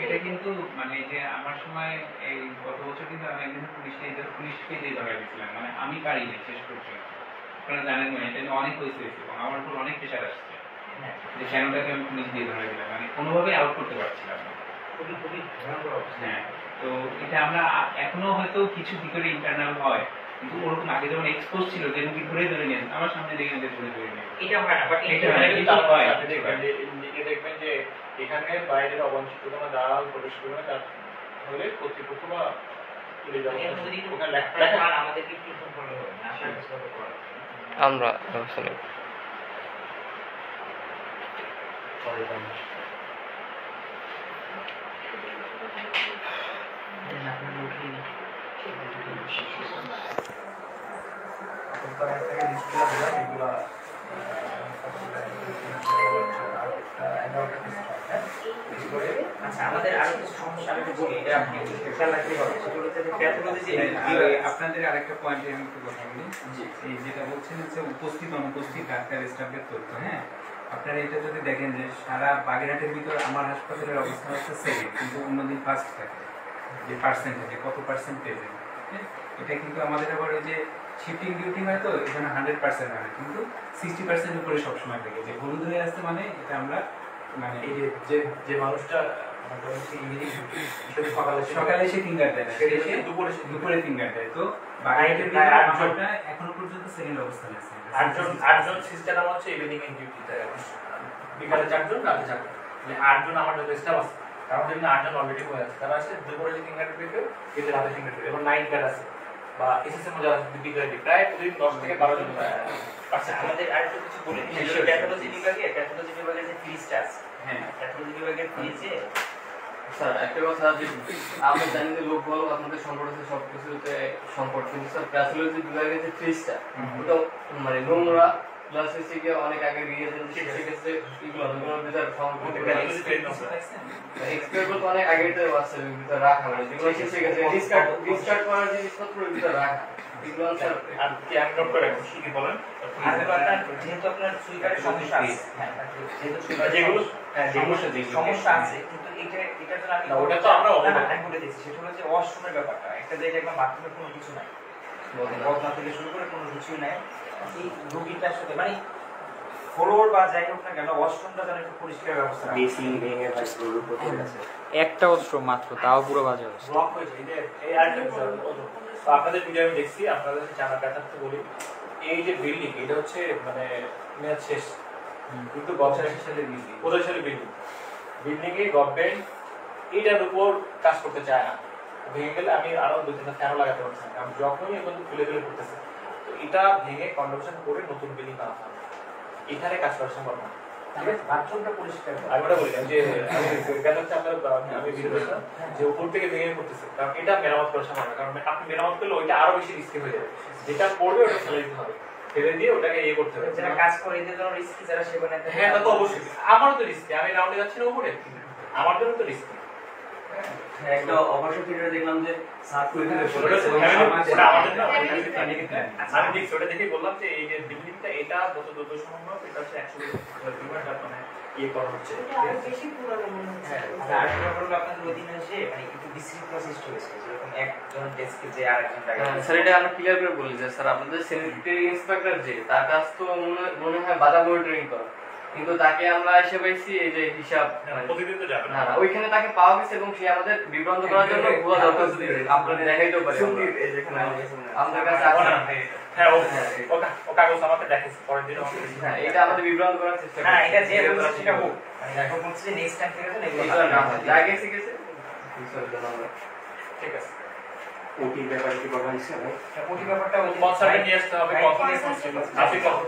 এটা কিন্তু মানে যে আমার সময় এই গত বছর কিন্তু আমি একদিন পুলিশকে দিয়ে ধরা দিয়েছিলাম, মানে আমি পারিনি শেষ করতে, আপনারা জানেন না এটা নিয়ে অনেক হয়েছে এবং আমার উপর অনেক প্রেশার আসছে যে কেনটাকে আমি পুলিশ দিয়ে ধরা দিলাম, মানে কোনোভাবেই আউট করতে পারছিলাম না। খুবই ভয়ঙ্কর অবস্থা। হ্যাঁ, তো এটা আমরা এখনো হয়তো কিছু ভিতরে ইন্টারনাল হয়, কিন্তু ওরকম আগে যেমন এক্সপোজ ছিল যে মুখে ধরে নিয়ে আমার সামনে দেখে আমাদের ধরে নিয়ে এটা হয় না বাট এটা হয় আপনি দেখবেন যে এখানে বাইরের অবাঞ্ছিত কোনো দালাল প্রবেশ করবে না তার হলে কর্তৃপক্ষ বা ওখানে লেখা আমাদেরকে একটু ফোন করলে হবে না আশা করা আমরা ব্যবস্থা নেব। এগুলো আচ্ছা আমাদের আরো কিছু সমস্যা আমি একটু বলি, এটা আপনি একটু খেয়াল রাখতে হবে। সেটা হচ্ছে যে প্যাথোলজি যে আপনাদের আরেকটা পয়েন্টে আমি একটু কথা বলি, এই যেটা বলছেন হচ্ছে উপস্থিত অনুপস্থিত ডাক্তার স্টাফের তথ্য। হ্যাঁ, আপনারা এটা যদি দেখেন যে সারা বাগেরহাটের ভিতর আমার হাসপাতালের অবস্থা হচ্ছে সেকেন্ড, কিন্তু অন্যদিন ফার্স্ট থাকে যে পার্সেন্টেজে কত পার্সেন্ট পেয়েছে। এটা কিন্তু আমাদের আবার ওই যে শিফটিং ডিউটি হয়, তো এখানে 100% হয়, কিন্তু 60% উপরে সবসময় থাকে। যে হলুদ হয়ে আসছে মানে এটা আমরা মানে এই যে যে মানুষটা সকালে সে ফিঙ্গার দেয় না, সেটা সে দুপুরে ফিঙ্গার দেয়। তো বাগেরহাটের ভিতরে আমারটা এখনো পর্যন্ত সেকেন্ড অবস্থানে আছে। আটজন সিস্টার আমার হচ্ছে ইভিনিং এর ডিউটিতে, বিকালে 4 জন, রাতে 4 জন, মানে 8 জন আমার যত স্টাফ আছে কারণ যেমন 8 জন অলরেডি হয়ে আছে, তারা আছে দুপুরে ফিঙ্গার দিবে, কিন্তু রাতে ফিঙ্গার দিবে। এবং নাইট গার্ড আছে বা এসএসএম যারা বিকালে প্রায় প্রতিদিন 10 থেকে 12 জন। আচ্ছা আমাদের আরেকটু কিছু বলি, প্যাথোলজি বিভাগে যে ফিজটা আছে, হ্যাঁ, প্যাথোলজি বিভাগের ফিজে স্যার একটা কথা যে আমরা জানি যে লোক বলো আপনাদের সংকট আছে, সবকিছুতে সংকট, কিন্তু স্যার প্যাথোলজি বিভাগের যে ফিজটা ওটা মানে নোংরা প্লাস হচ্ছে কি অনেক আগে দিয়েছেন, সেক্ষেত্রে এগুলোর ভিতরে সংকট এক্সপায়ার করতে অনেক আগে তো আছে ভিতরে রাখা, মানে যেগুলো শেষে গেছে ডিসকার্ড করার জিনিসপত্রের ভিতরে রাখা, এগুলো স্যার আর কি আমি নোট করে রাখছি, কি বলেন? যেহেতু আপনার সুইকারের সমস্যা আছে, যেহেতু যেগুলো সমস্যা আছে, কিন্তু এটার জন্য আমি ওটা তো আমরা আমি বলে দিচ্ছি, সেটা হলো যে ওয়াশরুমের ব্যাপারটা। একটা জায়গায় একদম বাথরুমে কোনো কিছু নাই, বদনা থেকে শুরু করে কোনো কিছুই নাই, এই রোগীটার সাথে মানে ফ্লোর বা যাই হোক না কেন ওয়াশরুমটা যেন একটু পরিষ্কার ব্যবস্থা রাখা। একটা ওয়াশরুম মাত্র, তাও পুরো বাজে অবস্থা। ব্লক হয়েছে। এই আরেকটা বিষয় তো আপনাদের ভিডিও আমি দেখছি, আপনাদের জানার ব্যাপারটা বলি। এই যে বিল্ডিং, এটা হচ্ছে মানে মেয়াদ শেষ, কিন্তু প্রতিষ্ঠানে বিল্ডিং এ গভর্নমেন্ট এটার উপর কাজ করতে চায় না। ভেঙে গেলে আমি আরো 2-3টা ফ্যানও লাগাতে পারছি না, কারণ যখনই এখন খুলে করতেছে, তো এটা ভেঙে কনভার্সন করে নতুন বিল্ডিং বানাতে হবে, এখানে কাজ করা সম্ভব না। বাথরুমটা পরিষ্কার আমি ওটা বলি যে কেন হচ্ছে আমি ভিডিও দেখলাম যে উপর থেকে ভেঙে করতেছে, কারণ এটা মেরামত করা সম্ভব না, কারণ আপনি মেরামত করলে ওইটা আরো বেশি রিস্কি হয়ে যাবে। যেটা পড়বে ওটা ফেলে দিতে হবে, ফেলে দিয়ে ওটাকে ইয়ে করতে হবে। যারা কাজ করে এদের জন্য রিস্কি, যারা সেখানে হ্যাঁ তা তো অবশ্যই, আমারও তো রিস্কি, আমি রাউন্ডে যাচ্ছি না উপরে, আমার জন্য তো রিস্কি। একটা অবসর পিরিয়ডে দেখলাম যে স্যার করে দিলে আমি দেখছি, ওটা দেখে বললাম যে এই যে বিল্ডিংটা এটা যত দ্রুত সম্ভব এটা হচ্ছে 100 মানে ইয়ে করা হচ্ছে। আর ব্যাপারগুলো আপনাদের অধীনে এসে মানে একটু বিশৃঙ্খলা সৃষ্টি হয়েছে, যেরকম একজন ডেস্কে যে আরেকজন টাকা। স্যার এটা আমরা ক্লিয়ার করে বলি যে স্যার আপনাদের স্যানিটারি ইন্সপেক্টর যে তার কাজ তো মনে হয় বাজার মনিটরিং করা, কিন্তু তাকে আমরা এসে পাইছি এই যে হিসাব প্রতিদিন তো যাবে না, ওইখানে তাকে পাওয়া গেছে এবং সে আমাদের বিভ্রান্ত করার জন্য ভুয়া দরখাস্ত দিয়েছে। আপনাদের দেখাইতেও পারি আমাদের কাছে আছে। হ্যাঁ ও কাগজ আমাকে দেখাইছে পরের দিন। হ্যাঁ এটা আমাদের বিভ্রান্ত করার চেষ্টা করে। হ্যাঁ এটা যে বলছে সেটা হোক, মানে এখন বলছে যে নেক্সট টাইম থেকে তো এগুলো না হয়, যা গেছে গেছে। ঠিক আছে, ওটির ব্যাপারে কি বলা হয়েছে ভাই? ওটি ব্যাপারটা ওই কনসালটেন্ট নিয়ে আসতে হবে,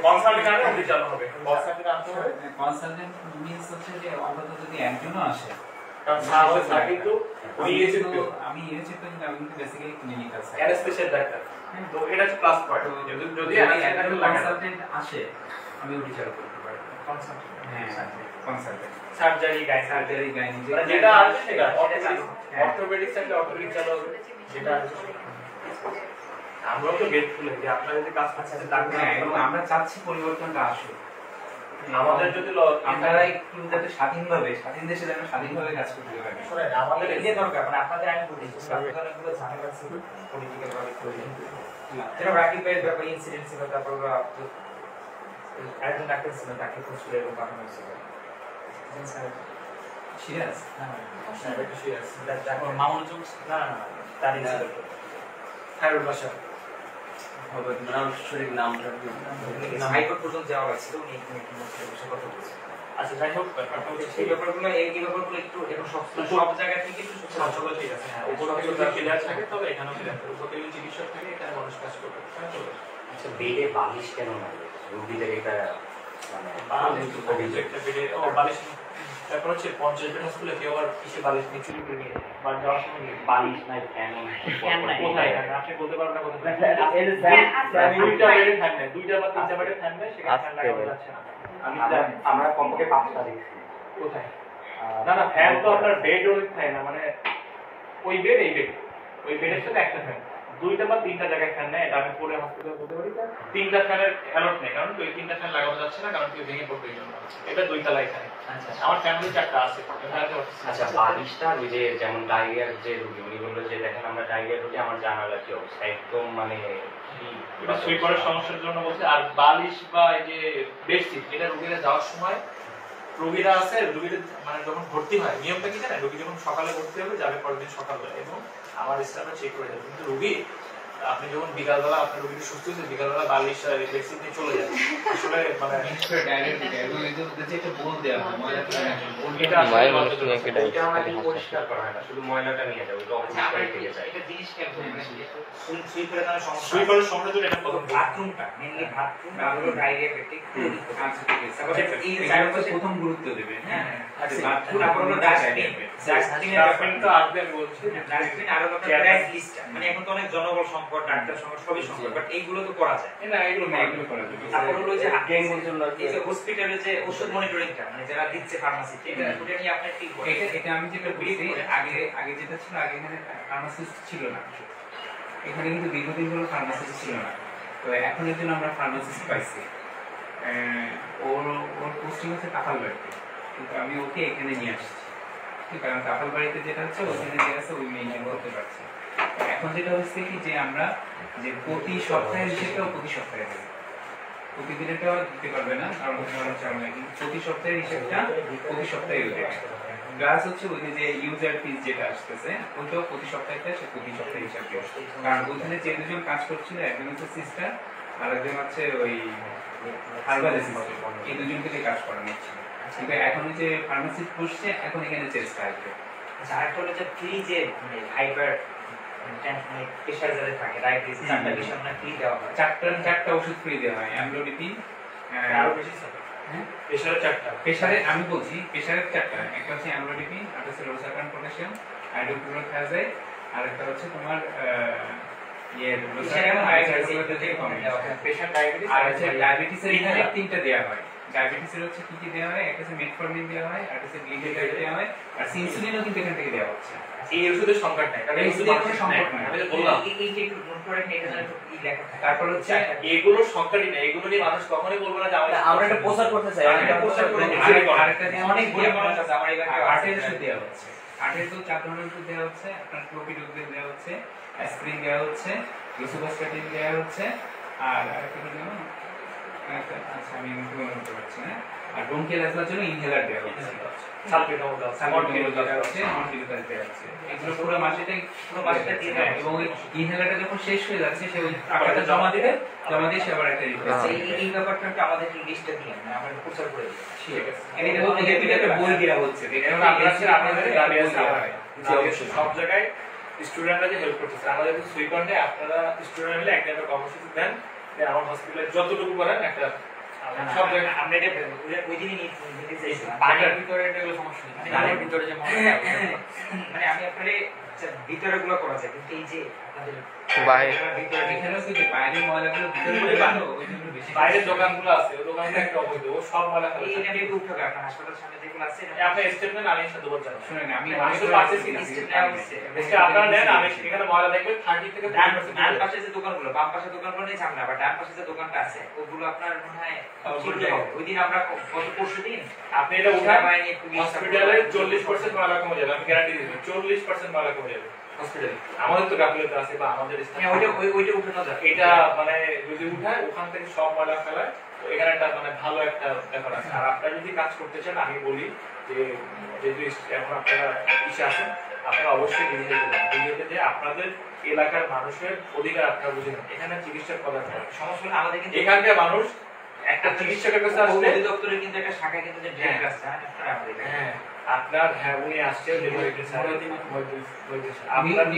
কনসালটেন্ট আনে ওটি চালু হবে, কনসালটেন্ট আনতে হবে। কনসালটেন্ট মিন্স হচ্ছে যে অন্তত যদি একজনও আসে, কারণ স্যার কিন্তু উনি আমি চেক করি, আমি কিন্তু basically clinical side anaesthesia doctor, তো এটা হচ্ছে প্লাস পয়েন্ট। যদি কনসালটেন্ট আসে আমি ওটি চালু করতে পারি। কনসালটেন্ট, হ্যাঁ কনসালটেন্ট সার্জারি গাইনি যেটা আছে সেটা অর্থোপেডিক সাইডে অর্থোপেডিক চালু হবে, যেটা আমরা তো গেটফুল যে আপনারা যদি কাজ করছেন আমরা চাচ্ছি পরিবর্তনটা আসুক। আমাদের যদি আপনারা একটু যাতে স্বাধীনভাবে স্বাধীন দেশে যেন স্বাধীনভাবে কাজ করতে পারে। শুনেন আমাদের এই দরকার, মানে আপনাদের আমি বলি আপনাদেরগুলো ঝামেলা ছিল পলিটিক্যাল ভাবে করলেন, যেটা রাকিব ভাইয়ের ব্যাপারে ইনসিডেন্ট ছিল, তারপর একজন ডাক্তার ছিল তাকে খুঁজছিল এবং পাঠানো হয়েছিল সিরিয়াস। এখন মামুন যুগ না তারই ছিল খায়রুল বাশা শরীর নামটা হাইকোর্ট পর্যন্ত যাওয়া হয়েছিল, উনি এখানে বসে কথা বলছেন। আচ্ছা যাই হোক, সেই ব্যাপারগুলো এই ব্যাপারগুলো একটু এখন সব জায়গা থেকে একটু সচল ঠিক আছে। হ্যাঁ উপর থেকে যদি ক্লিয়ার থাকে তবে এখানেও ক্লিয়ার থাকে, উপর থেকে চিকিৎসক থাকে এখানে মানুষ কাজ করবে। আচ্ছা বেডে বালিশ কেন নাই রোগীদের? এটা মানে বালিশ তারপর হচ্ছে 50 বেড হসপিটালে কেউ আর কিসে বালিশ নিয়ে চুরি করে নিয়ে বা যাওয়ার সময় বালিশ নাই, ফ্যান নাই, কোথায় আপনি বলতে পারবেন না কোথায় দুইটা বা তিনটা বেডের ফ্যান নেই, সেখানে ফ্যান লাগানো যাচ্ছে না। আমরা কমপক্ষে 5টা দেখছি। কোথায়? না না ফ্যান তো আপনার বেড ওই থাকে না, মানে ওই বেড এই বেড, ওই বেডের সাথে একটা ফ্যান, 2টা বা 3টা জায়গায় ফ্যান নেয়, এটা আমি পরে হসপিটালে বলতে পারি। 3টা ফ্যানের অ্যালট নেই, কারণ ওই 3টা ফ্যান লাগানো যাচ্ছে না, কারণ কেউ ভেঙে পড়বে এই জন্য। এটা 2 তলা এখানে। আচ্ছা আমার ফ্যামিলি 4টা আছে। আচ্ছা বালিশটা ওই যে যেমন ডায়রিয়ার যে রোগী উনি বললো যে দেখেন আমরা ডায়রিয়ার রোগী, আমার জানালা কি অবস্থা একদম মানে এটা সুইপারের সমস্যার জন্য বলছে। আর বালিশ বা এই যে বেডশিট, এটা রোগীরা যাওয়ার সময় রোগীরা আছে, রোগীরা মানে যখন ভর্তি হয় নিয়মটা কি জানেন, রোগী যখন সকালে ভর্তি হবে যাবে পরের দিন সকালবেলা, এবং আমার স্টাফরা চেক করে যাবে। কিন্তু রোগী আপনি যখন বিকালবেলা আপনার রোগীটা সুস্থ হয়েছে, বিকালবেলা বালিশ আর বেডশিট নিয়ে চলে যায়, আসলে মানে এটা বল দেওয়া হয় ময়লা করে এটা মায়ের মানুষ নিয়ে একটা ওইটা আমাকে পরিষ্কার করা হয় না, শুধু ময়লাটা নিয়ে যাবে, ওইটা অপরিষ্কার থেকে যায়। এটা জিনিস কেমন সুইপারের কারণে সমস্যা, সুইপারের সমস্যা তো এটা প্রথম বাথরুমটা মেইনলি বাথরুম আর হলো ডায়রিয়া পেটে আচ্ছা ঠিক আছে তারপরে এই এই চারপাশে প্রথম গুরুত্ব দেবে হ্যাঁ আচ্ছা বাথরুম তারপর হলো ডাস্টবিন ডাস্টবিন তো আসবে আমি বলছি। ডাস্টবিন আর হলো প্রাইস লিস্ট, মানে এখন তো অনেক জনবল সংকট, ডাক্তার সংকট, সবই সংকট, বাট এইগুলো তো করা যায়। না এগুলো করা যাবে তারপর হলো যে ডেঙ্গুর জন্য এই যে হসপিটালে যে ওষুধ মনিটরিংটা, মানে যারা দিচ্ছে ফার্মাসিতে, এটা নিয়ে আপনি কি বলেন? এটা আমি যেটা বলছি আগে যেটা ছিল, আগে এখানে ফার্মাসিস্ট ছিল না, এখানে কিন্তু দীর্ঘদিন ধরে ফার্মাসিস্ট ছিল না। তো এখন এর জন্য আমরা ফার্মাসিস্ট পাইছি। ওর পোস্টিং হচ্ছে কাঁঠালবাড়িতে, কিন্তু আমি ওকে এখানে নিয়ে আসছি, কারণ কাঁঠালবাড়িতে যেটা হচ্ছে ওখানে যে আছে ওই মেইনটেইন করতে পারছি। এখন যেটা হচ্ছে কি যে আমরা যে প্রতি সপ্তাহে হিসেবটাও প্রতি সপ্তাহে দেবো, প্রতিদিনেরটাও দিতে পারবে না, কারণ প্রতি সপ্তাহের হিসেবটা প্রতি সপ্তাহে দেবে। প্লাস হচ্ছে ওই যে ইউজার ফিস যেটা আসতেছে ওইটাও প্রতি সপ্তাহে সে প্রতি সপ্তাহে হিসাব দেবে, কারণ ওইখানে যে দুজন কাজ করছিল, একজন হচ্ছে সিস্টার আর একজন হচ্ছে ওই হার্বাল অ্যাসিস্ট্যান্ট, এই দুজনকে দিয়ে কাজ করানো হচ্ছিল। কিন্তু এখন ওই যে ফার্মাসিস্ট বসছে, এখন এখানে চেষ্টা আসবে। আচ্ছা আরেকটা হলো যে ফ্রি যে হাইপার টেনশন প্রেশার যাদের থাকে ডায়াবেটিস, চারটা বিষয় আমরা ফ্রি দেওয়া হয়, চারটা ওষুধ ফ্রি দেওয়া হয়, অ্যামলোডিপিন আরো বেশি প্রেশারের 4টা, প্রেসারে আমি বলছি প্রেসারের 4টা, একটা হচ্ছে অ্যামলোডিপিন, একটা হচ্ছে রোসাকান পটাশিয়াম, হাইড্রোক্লোরোথায়াজাইড, আর একটা হচ্ছে তোমার প্রেশার ডায়াবেটিস, আর হচ্ছে ডায়াবেটিসের এখানে 3টা দেওয়া হয়। ডায়াবেটিসের হচ্ছে কি কি দেওয়া হয়, একটা হচ্ছে মেটফরমিন দেওয়া হয়, আর একটা হচ্ছে গ্লিসেরাইড দেওয়া হয়, আর ইনসুলিনও কিন্তু এখান থেকে দেওয়া হচ্ছে। এই ওষুধের সংকট নাই, কারণ এই ওষুধের কোনো সংকট নাই, আমি তো বললাম। এই যে একটু নোট করে এটা জানেন তো কি লেখা থাকে। তারপর হচ্ছে এগুলোর সংকটই না, এগুলো নিয়ে মানুষ কখনোই বলবে না যে আমরা এটা প্রচার করতে চাই, এটা প্রচার করে আরেকটা দিয়ে অনেক বড় মানুষ আছে আমার এলাকায়, আর্টের ওষুধ দেওয়া হচ্ছে। আর্টের তো 4 ধরনের ওষুধ দেওয়া হচ্ছে, আপনার ক্লোপিডোগ্রেন দেওয়া হচ্ছে, অ্যাসপিরিন দেওয়া হচ্ছে, রোসুভাস্টাটিন দেওয়া হচ্ছে, আর আরেকটা কি জানো, আচ্ছা আমি মনে করতে পারছি না, আর ব্রঙ্কিয়াল অ্যাজমার জন্য ইনহেলার দেওয়া হচ্ছে, সালফেটামল দেওয়া হচ্ছে, মন্টিভিটাল দেওয়া হচ্ছে। এগুলো পুরো মাসেটাই দিয়ে দেয়, এবং ওই ইনহেলারটা যখন শেষ হয়ে যাচ্ছে সে ওই টাকাটা জমা দিয়ে সে আবার একটা রিপ্লেস। এই ব্যাপারটা একটু আমাদের লিস্টটা দিয়ে আমরা প্রচার করে দিই। ঠিক আছে, এটা একটা বই দেওয়া হচ্ছে, এটা আপনাদের দাবি আছে সব জায়গায় স্টুডেন্টরা যে হেল্প করতেছে, আমাদের সুইপার নেই, আপনারা স্টুডেন্ট মিলে একটা কর্মসূচি দেন, আমার হসপিটালে যতটুকু করেন একটা সব জায়গায় আমরা এটা ওই দিনই নিতে চাইছিলাম। পানির ভিতরে এগুলো সমস্যা নেই, পানির ভিতরে যে মানে আমি আপনারে ভিতরে গুলো করা যায়, কিন্তু এই যে আপনাদের বাইরের দোকানগুলো আছে, ওই দোকানগুলো একটা অবৈধ, ও সব ময়লা ফেলে। এইটা নিয়ে উঠতে হবে আপনার হাসপাতালের সামনে যেগুলো আছে, আপনি স্টেটমেন্ট আমি সাথে বলতে চাই। শুনেন আমি তো পারতেছি স্টেটমেন্ট নেওয়া হচ্ছে, এটা আপনারা নেন, আমি এখানে ময়লা দেখবেন 30 থেকে 40% ডান পাশে যে দোকানগুলো, বাম পাশে দোকানগুলো নেই ঝামেলা, আবার ডান পাশে যে দোকানটা আছে ওগুলো আপনার মনে হয় ঠিক হবে। ওই দিন আমরা গত পরশুদিন আপনি এটা উঠা বাইরে হসপিটালে 40% ময়লা কমে যাবে, আমি গ্যারান্টি দিচ্ছি 40% ময়লা কমে যাবে হসপিটালে। আমাদের তো গাফিলতি আছে বা আমাদের ওইটা উঠানো যায়, এটা মানে যদি উঠায় ওখান থেকে সব ময়লা ফেলায়, তো এখানে একটা মানে ভালো একটা ব্যাপার আছে। আর আপনারা যদি কাজ করতে চান, আমি বলি যে যেহেতু এখন আপনারা ইসে আছেন, আপনারা অবশ্যই নিজেদের যে আপনাদের এলাকার মানুষের অধিকার আপনারা বুঝে নেন। এখানে চিকিৎসার কথা সমস্যা হলে আমাদের কিন্তু এখানকার মানুষ একটা চিকিৎসকের কাছে আসলে অধিদপ্তরের কিন্তু একটা শাখা কিন্তু যে ড্রেন আছে, হ্যাঁ আপনার হ্যাঁ উনি আসছে উনি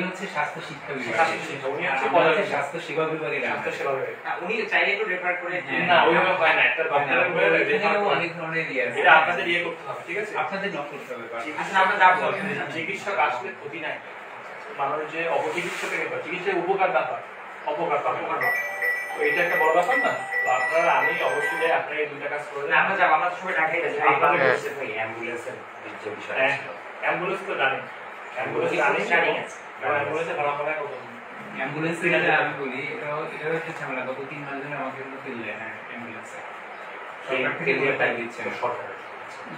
হচ্ছে স্বাস্থ্য শিক্ষা বিভাগ, স্বাস্থ্য সেবা বিভাগের উনি চাইলে একটু রেফার করে না, ওইভাবে হয় না, একটা অনেক ধরনের ইয়ে আছে, এটা আপনাদের ইয়ে করতে হবে, ঠিক আছে, আপনাদের নক করতে হবে। আচ্ছা আমরা যাব, চিকিৎসক আসলে ক্ষতি নাই, মানুষ যে অপচিকিৎসকের চিকিৎসার উপকার না হয়, অপকার পাবে। তো এটা একটা বড় ব্যাপার না। তো আপনারা আমি অবশ্যই যাই, আপনারা এই দুইটা কাজ করবেন। আমরা যাবো, আমরা তো সবাই ঢাকায় যাচ্ছি। আপনাদের বলছে ভাই অ্যাম্বুলেন্সের যে বিষয় ছিল। অ্যাম্বুলেন্স তো জানি, অ্যাম্বুলেন্স জানি আছে, অ্যাম্বুলেন্সে ভাড়া ভাড়া কত? অ্যাম্বুলেন্সের কথা আমি বলি, এটা হচ্ছে ঝামেলা। গত 3 মাস ধরে আমাকে কোনো তেল দেয় না অ্যাম্বুলেন্সে। সরকার থেকে কোনো টাকা দিচ্ছে না, সরকার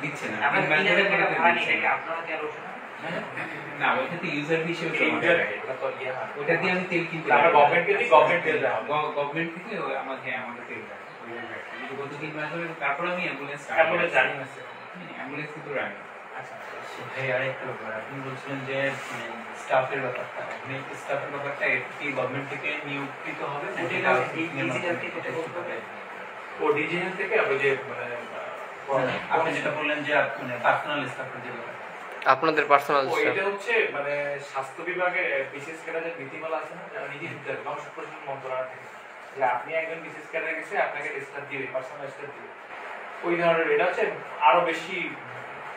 দিচ্ছে না। আমরা 3000 টাকা ভাড়া নিয়ে থাকি, আপনারা কি আর ওঠে না? না, ওইটাতে ইউজার হিসেবে ওইটা দিয়ে আমি তেল কিনতে আমরা গভর্নমেন্টকে দিই, গভর্নমেন্ট তেল দেয়। গভর্নমেন্ট থেকে আমাকে তেল দেয়। কিন্তু গত 3 মাস ধরে তারপর আমি অ্যাম্বুলেন্স জানি না স্যার। অ্যাম্বুলেন্স কিন্তু রাখি। আচ্ছা ভাই আরেকটা ব্যাপার, আপনি বলছিলেন যে স্টাফের ব্যাপারটা, আপনি স্টাফের ব্যাপারটা কি গভর্নমেন্ট থেকে নিয়োজিত হবে না ওটা ডিজিটাল থেকে করতে হবে। ও ডিজিটাল থেকে আপনি যে আপনি যেটা বললেন যে মানে পার্সোনাল স্টাফের যে ব্যাপার, আপনাদের পার্সোনাল এটা হচ্ছে মানে স্বাস্থ্য বিভাগে বিশেষ ক্যাডারের নীতিমালা আছে না, যারা নিজে দিতে হবে মানুষ প্রশাসন মন্ত্রণালয় থেকে, যে আপনি একজন বিশেষ ক্যাডারে গেছে আপনাকে স্টাফ দিবে, পার্সোনাল স্টাফ দিবে, ওই ধরনের। এটা হচ্ছে আরো বেশি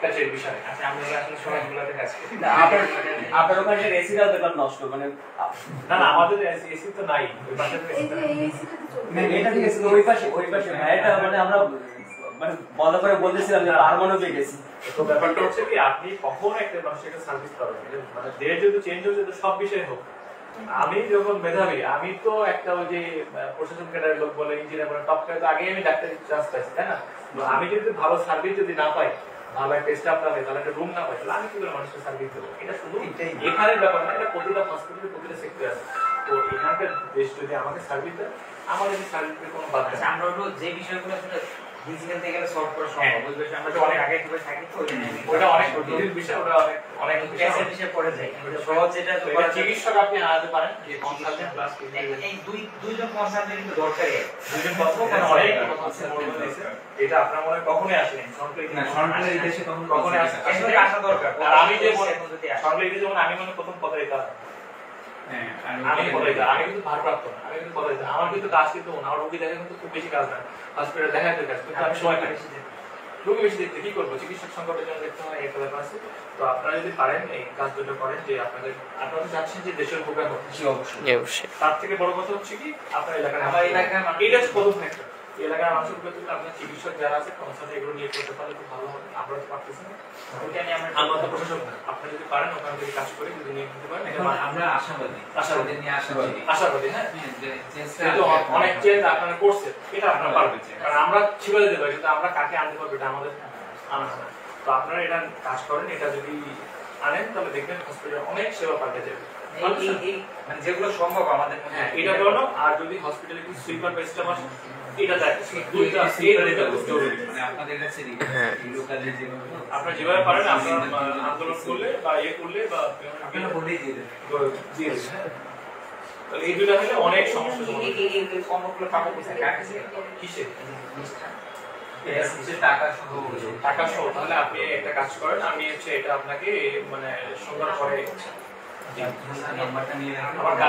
কাছের বিষয়। আচ্ছা আমরা আসলে সবাইগুলোতে কাজ করি না, আপনার ওখানে এসিটাও দেখলাম নষ্ট, মানে না আমাদের এসি তো নাই, ওই পাশে তো এসি এটা ঠিক আছে, ওই পাশে ভাই, এটা মানে আমরা মানে বন্ধ করে বলতেছিলাম যে পারমাণবিক গেছি। তো ব্যাপারটা হচ্ছে কি, আপনি কখন একটা মানুষকে সার্ভিস করবেন, মানে দেশ যদি চেঞ্জ হচ্ছে তো সব বিষয় হোক। আমি যখন মেধাবী, আমি তো একটা ওই যে প্রশাসন ক্যাডারের লোক বলে, ইঞ্জিনিয়ার বলে, টপ ক্যাডার, আগে আমি ডাক্তারি চান্স পাইছি, তাই না? তো আমি যদি ভালো সার্ভিস যদি না পাই, ভালো একটা স্টাফ না পাই, তাহলে একটা রুম না পাই, তাহলে আমি কি করে মানুষকে সার্ভিস দেবো? এটা শুধু এখানের ব্যাপার না, এটা প্রতিটা হসপিটালে প্রতিটা সেক্টরে আছে। তো এখানকার দেশ যদি আমাকে সার্ভিস দেয়, আমার যদি সার্ভিসের কোনো বাধা নেই। আমরা হলো যে বিষয়গুলো আসলে ডিজিটাল থেকে গেলে সলভ করা সম্ভব, ওই বিষয়ে আমরা অনেক আগে থেকে থাকি, তো ওটা অনেক জটিল বিষয়, ওটা অনেক গ্যাসের বিষয়ে পড়ে যায়। সহজ যেটা এবার চিকিৎসক আপনি আনাতে পারেন, যে কনসালটেন্ট প্লাস এই দুইজন কনসালটেন্ট কিন্তু দরকারই। দুইজন কনসালটেন্ট অনেক এটা আপনার মনে কখনোই আসেনি, না, সরকারের দেশে কখনোই আসে আসা দরকার। আর আমি যে সরকারি যেমন আমি মনে প্রথম কথা এটা, আমি কিন্তু ভারপ্রাপ্ত না, আমি কিন্তু কথা আমার কিন্তু কাজ কিন্তু আমার রোগী দেখে কিন্তু খুব বেশি কাজ না, হসপিটালে দেখাতে কাজ কিন্তু আমি সময় পাই রোগী বেশি দেখতে, কি করবো, চিকিৎসক সংকটের জন্য দেখতে হয়, একটা ব্যাপার আছে। তো আপনারা যদি পারেন এই কাজ দুটো করেন, যে আপনারা চাচ্ছেন যে দেশের উপকার হোক, অবশ্যই। তার থেকে বড় কথা হচ্ছে কি, আপনার এলাকার আমার এলাকার এটা হচ্ছে প্রথম ফ্যাক্টর। এলাকার মানুষের উপকার যদি আপনার চিকিৎসক যারা আছে কনসালটেন্ট এগুলো নিয়ে করতে পারলে খুব ভালো হবে। আমরা তো পারতেছি না, ওইটা নিয়ে আমরা তো প্রশাসক না, আপনি যদি পারেন ওখানে যদি কাজ করে যদি নিয়ে করতে পারেন, আমরা আশাবাদী নিয়ে আশাবাদী। হ্যাঁ, কিন্তু অনেক চেঞ্জ আপনারা করছেন, এটা আপনারা পারবেন। কারণ আমরা ছিল যেতে পারি, কিন্তু আমরা কাকে আনতে পারবো এটা আমাদের আনা হয়। তো আপনারা এটা কাজ করেন, এটা যদি আনেন তাহলে দেখবেন হসপিটালে অনেক সেবা পাল্টে যাবে। মানে যেগুলো সম্ভব আমাদের হ্যাঁ, এটা করো। আর যদি হসপিটালে কিছু সুইপার বা স্টাফ আসে, এটা দেখেন দুইটা জরুরি, মানে আপনাদের কাছে লোকালে যেভাবে আপনারা যেভাবে পারেন আপনারা আন্দোলন করলে বা করলে বা আপনারা বলেই দিয়ে দেবেন। দিয়ে দেবেন। তাহলে এই দুইটা হলে অনেক সমস্যা কর্মগুলো পাবো কিসে টাকা সহ তাহলে আপনি একটা কাজ করেন, আমি হচ্ছে এটা আপনাকে মানে সন্ধ্যার পরে নাম্বারটা নিয়ে আমার নাম্বারটা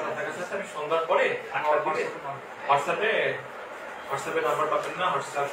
আপনার কাছে আছে, আমি সন্ধ্যার পরে 8টার দিকে হোয়াটসঅ্যাপে নাম্বার পাবেন না, হোয়াটসঅ্যাপ